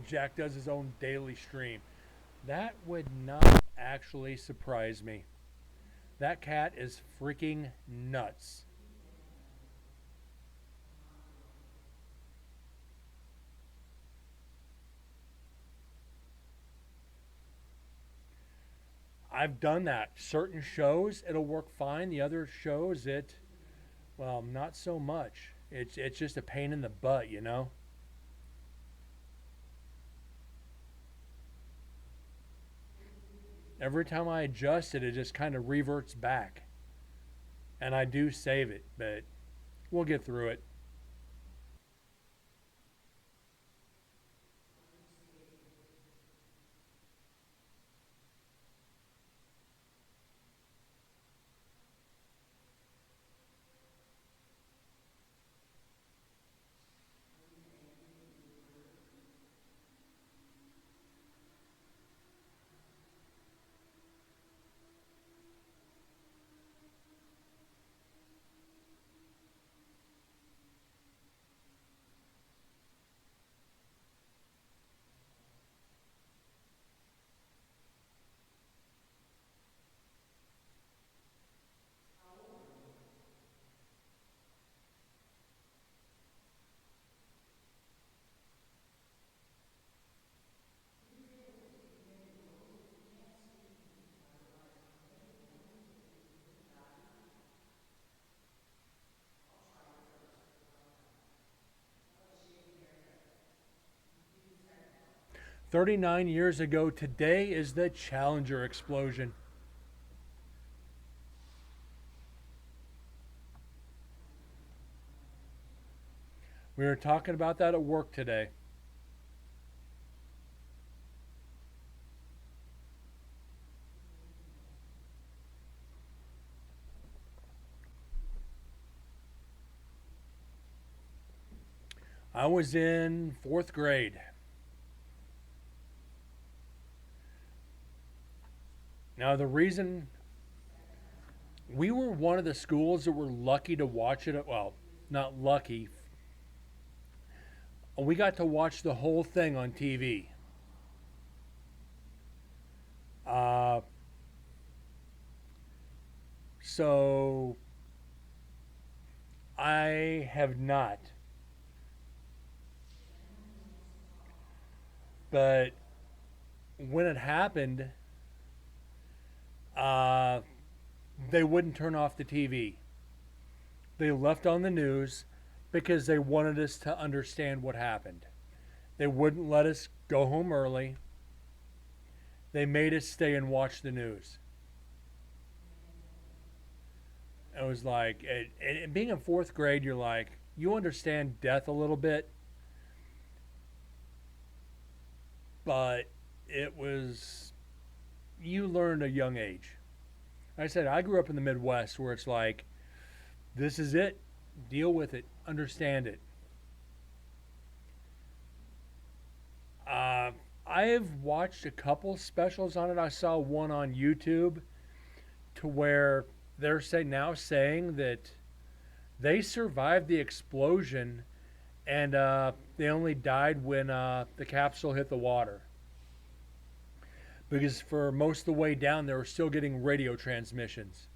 A: Jack does his own daily stream. That would not actually surprise me. That cat is freaking nuts. I've done that. Certain shows it'll work fine. The other shows well, not so much. It's just a pain in the butt, you know? Every time I adjust it, it just kind of reverts back. And I do save it, but we'll get through it. 39 years ago today is the Challenger explosion. We were talking about that at work today. I was in fourth grade. Now, the reason we were one of the schools that were lucky to watch it, well, not lucky, we got to watch the whole thing on TV. Uh, so I have not. But when it happened, uh, they wouldn't turn off the TV. They left on the news because they wanted us to understand what happened. They wouldn't let us go home early. They made us stay and watch the news. It was like, being in fourth grade, you're like, you understand death a little bit, but it was, you learned at a young age. Like I said, I grew up in the Midwest where it's like, this is it, deal with it, understand it. I have watched a couple specials on it. I saw one on YouTube to where they're now saying that they survived the explosion and they only died when the capsule hit the water. Because for most of the way down, they were still getting radio transmissions.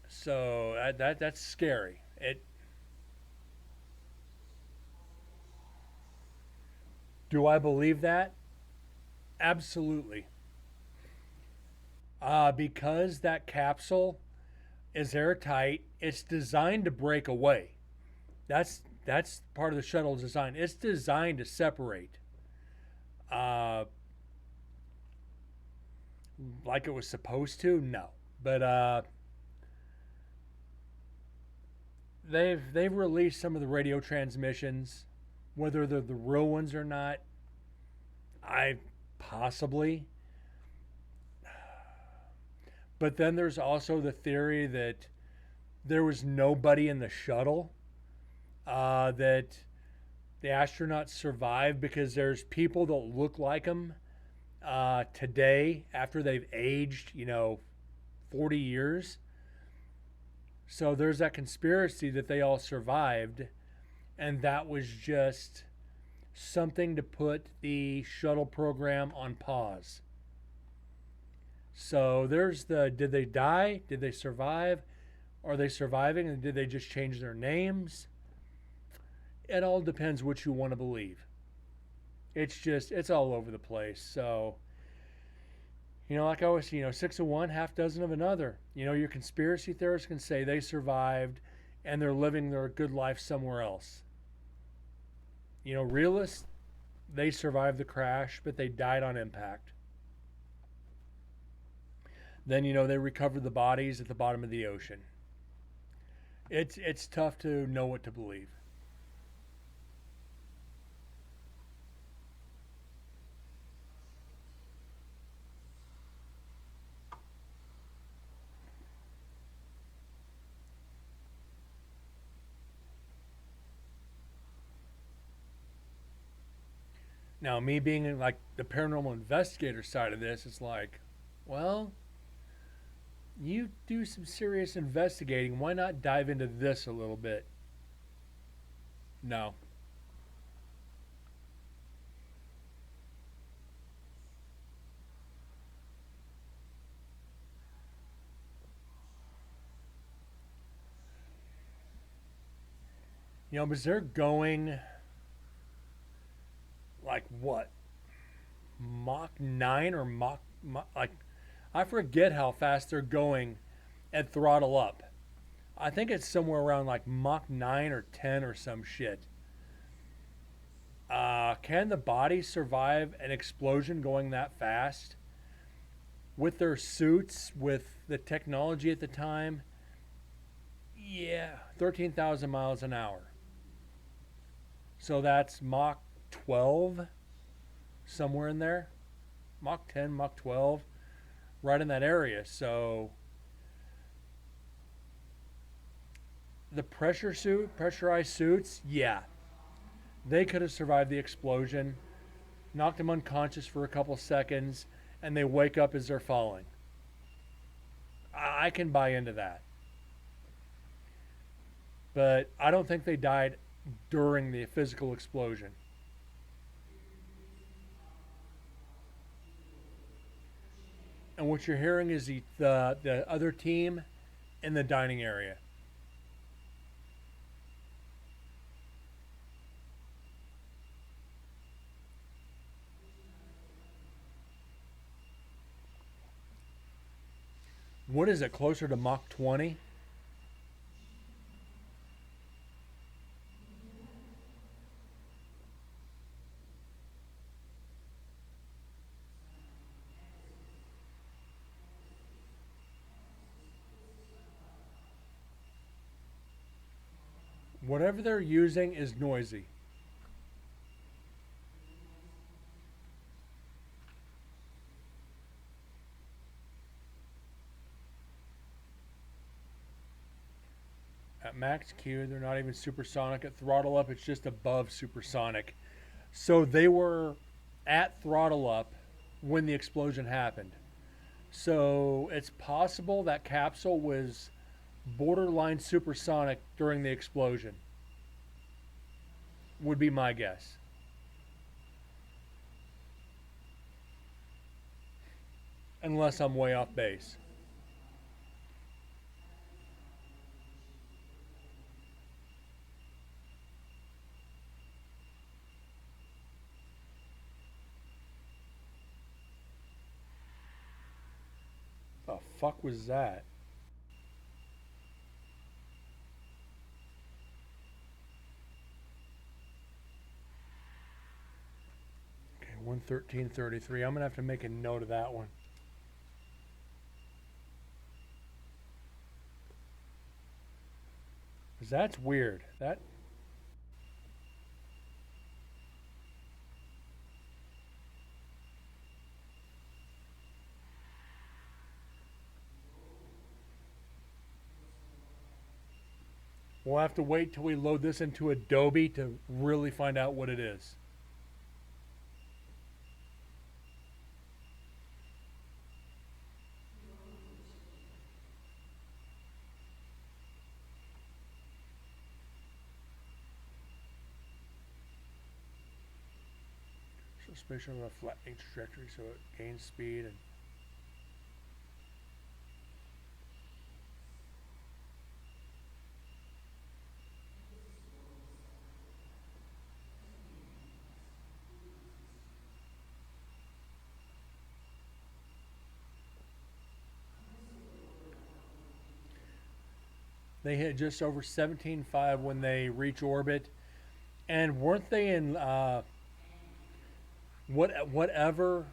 A: So that's scary. Do I believe that? Absolutely. Because that capsule is airtight, it's designed to break away. That's part of the shuttle's design. It's designed to separate. Uh, like it was supposed to? No. But they've released some of the radio transmissions, whether they're the real ones or not. I possibly. But then there's also the theory that there was nobody in the shuttle, that the astronauts survived because there's people that look like them today after they've aged, 40 years. So there's that conspiracy that they all survived, and that was just something to put the shuttle program on pause. So there's did they die? Did they survive? Are they surviving? And did they just change their names? It all depends what you want to believe. It's all over the place. So, like I always say, six of one, half dozen of another. Your conspiracy theorists can say they survived and they're living their good life somewhere else. Realists, they survived the crash, but they died on impact. Then, they recovered the bodies at the bottom of the ocean. It's tough to know what to believe. Now, me being in like the paranormal investigator side of this, it's like, well, you do some serious investigating. Why not dive into this a little bit? No. Because they're going like what? Mach 9 or like, I forget how fast they're going at throttle up. I think it's somewhere around like Mach 9 or 10 or some shit. can the body survive an explosion going that fast? With their suits, with the technology at the time? Yeah, 13,000 miles an hour. So that's Mach 12, somewhere in there. Mach 10, Mach 12, right in that area. So the pressurized suits, yeah, they could have survived the explosion, knocked them unconscious for a couple seconds, and they wake up as they're falling. I can buy into that. But I don't think they died during the physical explosion. And what you're hearing is the other team in the dining area. What is it, closer to Mach 20? Whatever they're using is noisy. At max Q, they're not even supersonic. At throttle up, it's just above supersonic. So they were at throttle up when the explosion happened. So it's possible that capsule was borderline supersonic during the explosion. Would be my guess. Unless I'm way off base. The fuck was that? Okay, 113.33. I'm gonna have to make a note of that one. Cause that's weird. That we'll have to wait till we load this into Adobe to really find out what it is. So spatial on a flattening trajectory so it gains speed and they hit just over 17.5 when they reach orbit. And weren't they in whatever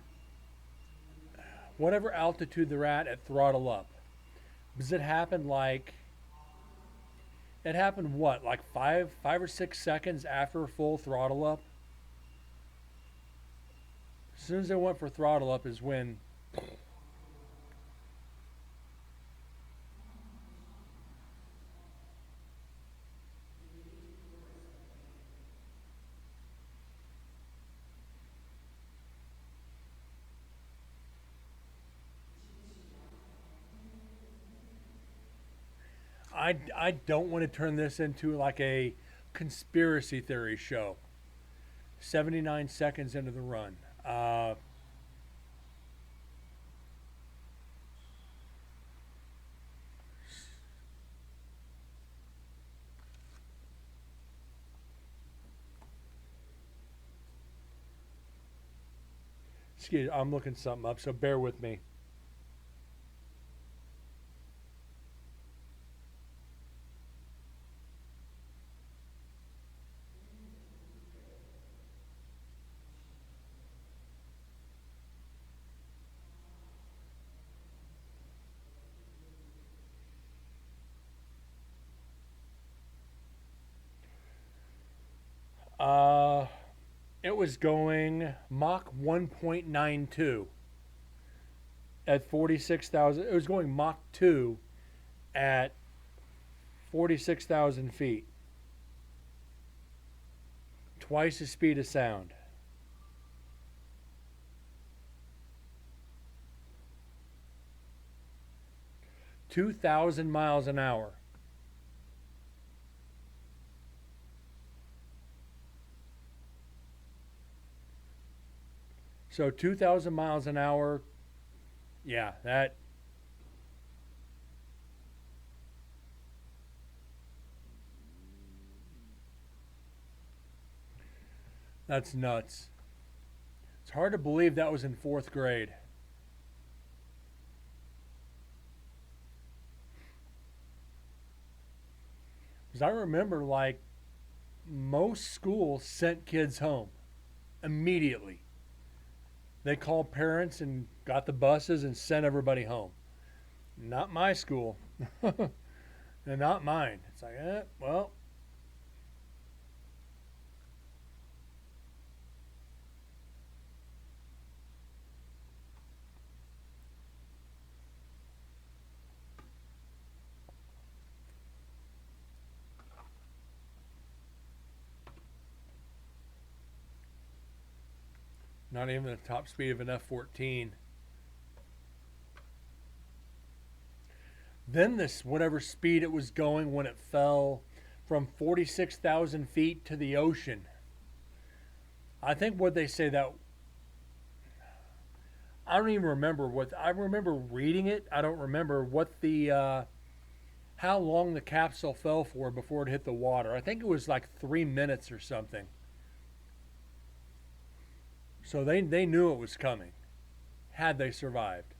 A: altitude they're at throttle up? Does it happen like it happened what, like 5 or 6 seconds after full throttle up? As soon as they went for throttle up is when I don't want to turn this into like a conspiracy theory show. 79 seconds into the run. Excuse me, I'm looking something up, so bear with me. was going Mach 1.92 at 46,000. It was going Mach 2 at 46,000 feet. Twice the speed of sound. $2,000 miles an hour. So 2,000 miles an hour, yeah, that's nuts. It's hard to believe that was in 4th grade. Because I remember, like, most schools sent kids home immediately. They called parents and got the buses and sent everybody home. Not my school. And not mine. It's like, well. Not even the top speed of an F-14. Then this, whatever speed it was going when it fell from 46,000 feet to the ocean. I think what they say that, I don't even remember I remember reading it. I don't remember what how long the capsule fell for before it hit the water. I think it was like 3 minutes or something. So they knew it was coming, had they survived.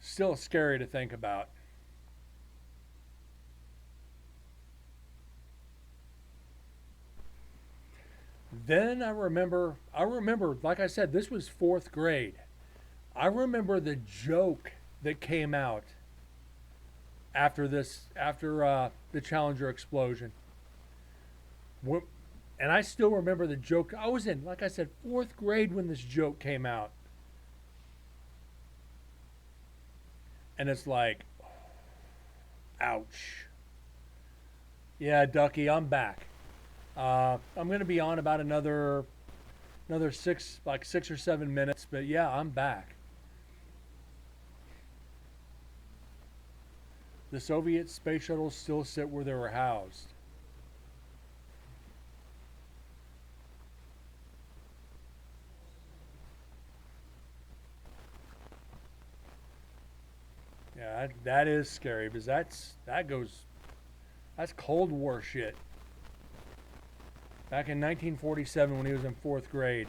A: Still scary to think about. Then I remember, like I said, this was 4th grade. I remember the joke that came out after the Challenger explosion. And I still remember the joke. I was in, like I said, 4th grade when this joke came out. And it's like, ouch. Yeah, Ducky, I'm back. I'm going to be on about another 6 or 7 minutes, but yeah, I'm back. The Soviet space shuttles still sit where they were housed. Yeah, that is scary because that's Cold War shit. Back in 1947 when he was in 4th grade.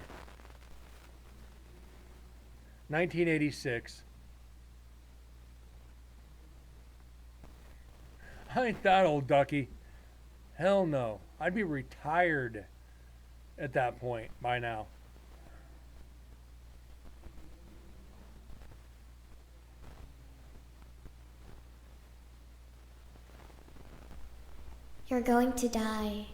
A: 1986. I ain't that old, Ducky. Hell no. I'd be retired at that point by now.
D: You're going to die.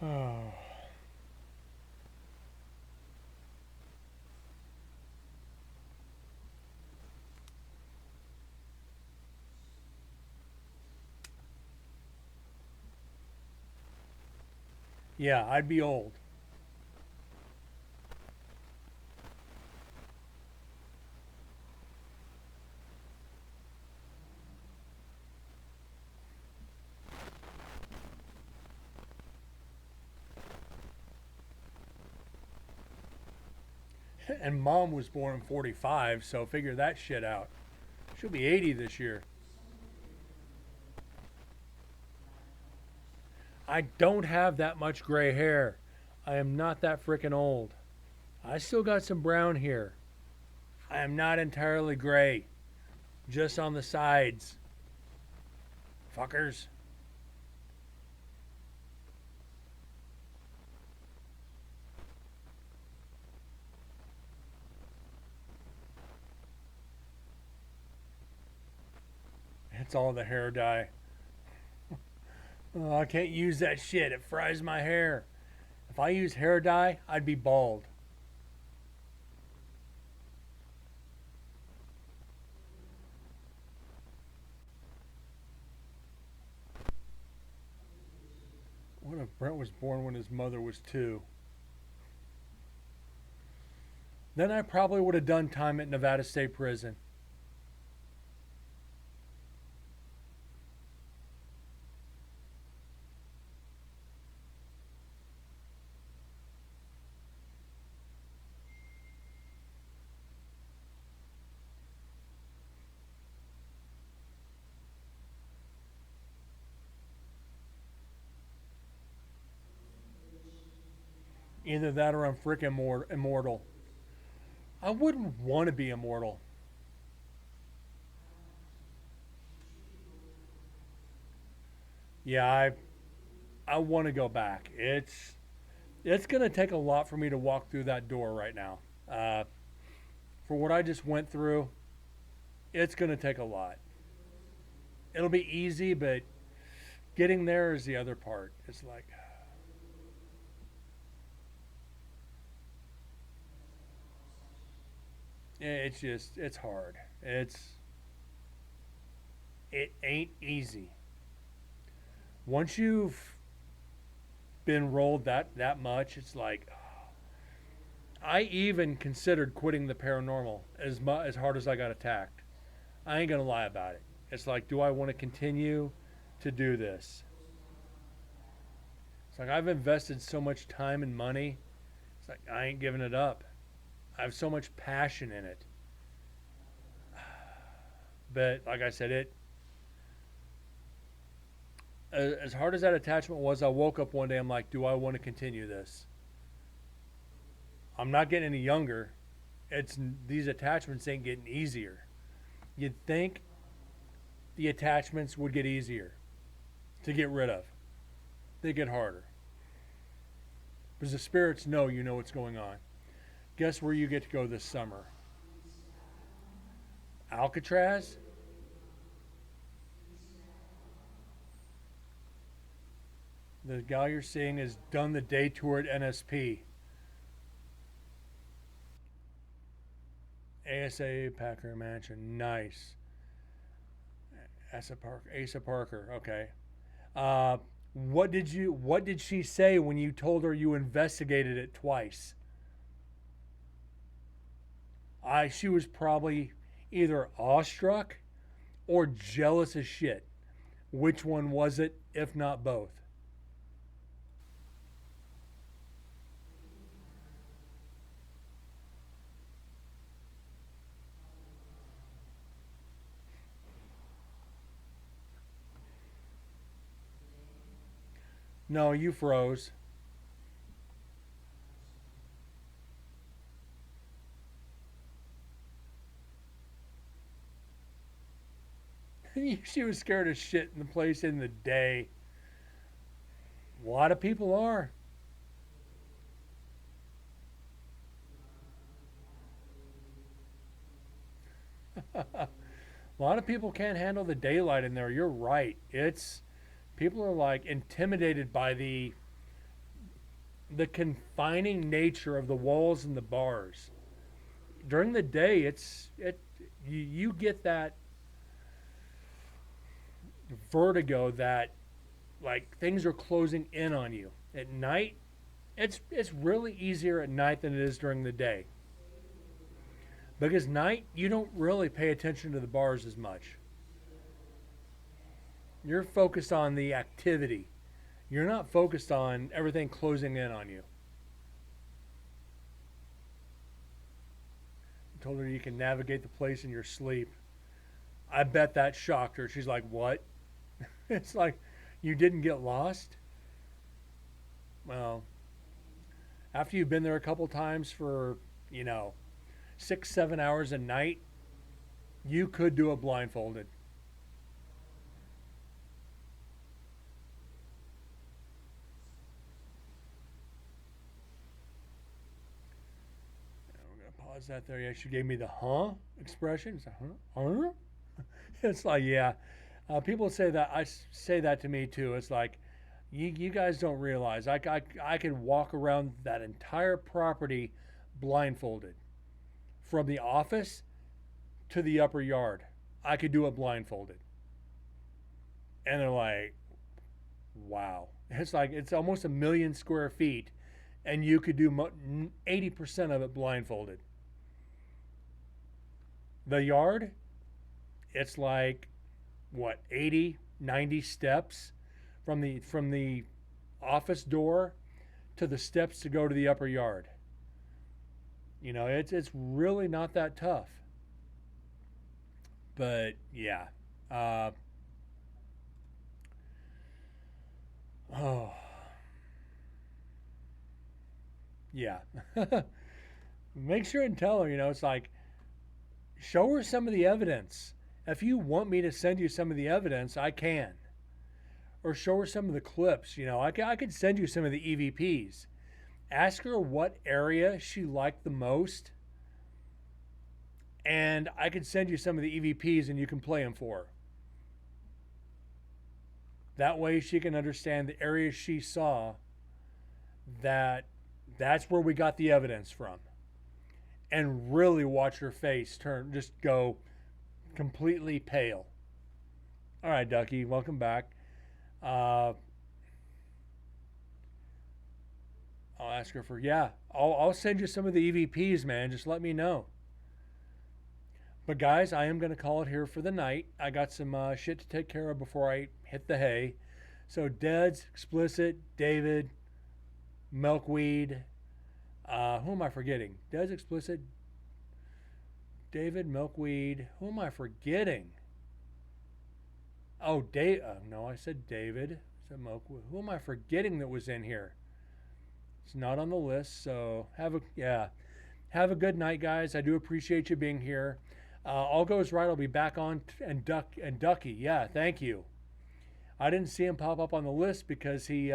A: Oh. Yeah, I'd be old. And mom was born in 45, so figure that shit out. She'll be 80 this year. I don't have that much gray hair. I am not that freaking old. I still got some brown here. I am not entirely gray. Just on the sides. Fuckers. It's all the hair dye. Oh, I can't use that shit. It fries my hair. If I use hair dye, I'd be bald. What if Brent was born when his mother was 2? Then I probably would have done time at Nevada State Prison. Either that or I'm freaking immortal. I wouldn't want to be immortal. Yeah, I want to go back. It's gonna take a lot for me to walk through that door right now. For what I just went through, it's gonna take a lot. It'll be easy, but getting there is the other part. It's like it's hard. It ain't easy. Once you've been rolled that much, it's like I even considered quitting the paranormal as hard as I got attacked. I ain't gonna lie about it. It's like, do I want to continue to do this? It's like I've invested so much time and money. It's like I ain't giving it up. I have so much passion in it. But like I said, as hard as that attachment was, I woke up one day. I'm like, do I want to continue this? I'm not getting any younger. These attachments ain't getting easier. You'd think the attachments would get easier to get rid of. They get harder. Because the spirits know you know what's going on. Guess where you get to go this summer? Alcatraz? The guy you're seeing has done the day tour at NSP. ASA Packer Mansion. Nice. Asa Parker. Okay. What did she say when you told her you investigated it twice? She was probably either awestruck or jealous as shit. Which one was it, if not both? No, you froze. She was scared as shit in the place in the day. A lot of people are. A lot of people can't handle the daylight in there. You're right. People are like intimidated by the confining nature of the walls and the bars. During the day, you get that vertigo that like things are closing in on you. At night, it's really easier at night than it is during the day. Because night, you don't really pay attention to the bars as much. You're focused on the activity. You're not focused on everything closing in on you. told her you can navigate the place in your sleep. I bet that shocked her. She's like, what? It's like, you didn't get lost? Well, after you've been there a couple times for, 6, 7 hours a night, you could do it blindfolded. I'm going to pause that there. Yeah, she gave me the huh expression. It's like, huh? It's like, yeah. People say that. I say that to me too. It's like, you guys don't realize I could walk around that entire property blindfolded. From the office to the upper yard, I could do it blindfolded. And they're like, wow. It's like, it's almost 1,000,000 square feet, and you could do 80% of it blindfolded. The yard, it's like, what, 80, 90 steps from the office door to the steps to go to the upper yard. It's really not that tough. But yeah. Oh. Yeah. Make sure and tell her, it's like, show her some of the evidence. If you want me to send you some of the evidence, I can. Or show her some of the clips. I could send you some of the EVPs. Ask her what area she liked the most, and I could send you some of the EVPs and you can play them for her. That way she can understand the areas she saw, that's where we got the evidence from. And really watch her face just go completely pale. All right, Ducky, welcome back. I'll ask her for, I'll send you some of the EVPs, man. Just let me know. But guys, I am going to call it here for the night. I got some shit to take care of before I hit the hay. So Deads, Explicit, David, Milkweed. Who am I forgetting? Deads, Explicit, David, Milkweed. Who am I forgetting? Oh, no, I said David. I said Milkweed. Who am I forgetting that was in here? It's not on the list, so have a good night, guys. I do appreciate you being here. All goes right. I'll be back on and Ducky. Yeah, thank you. I didn't see him pop up on the list because he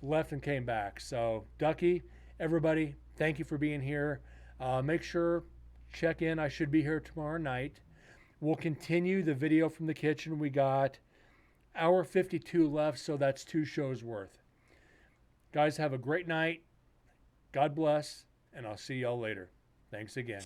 A: left and came back. So Ducky, everybody, thank you for being here. Make sure check in. I should be here tomorrow night. We'll continue the video from the kitchen. We got hour 52 left, so that's 2 shows worth. Guys, have a great night. God bless, and I'll see y'all later. Thanks again.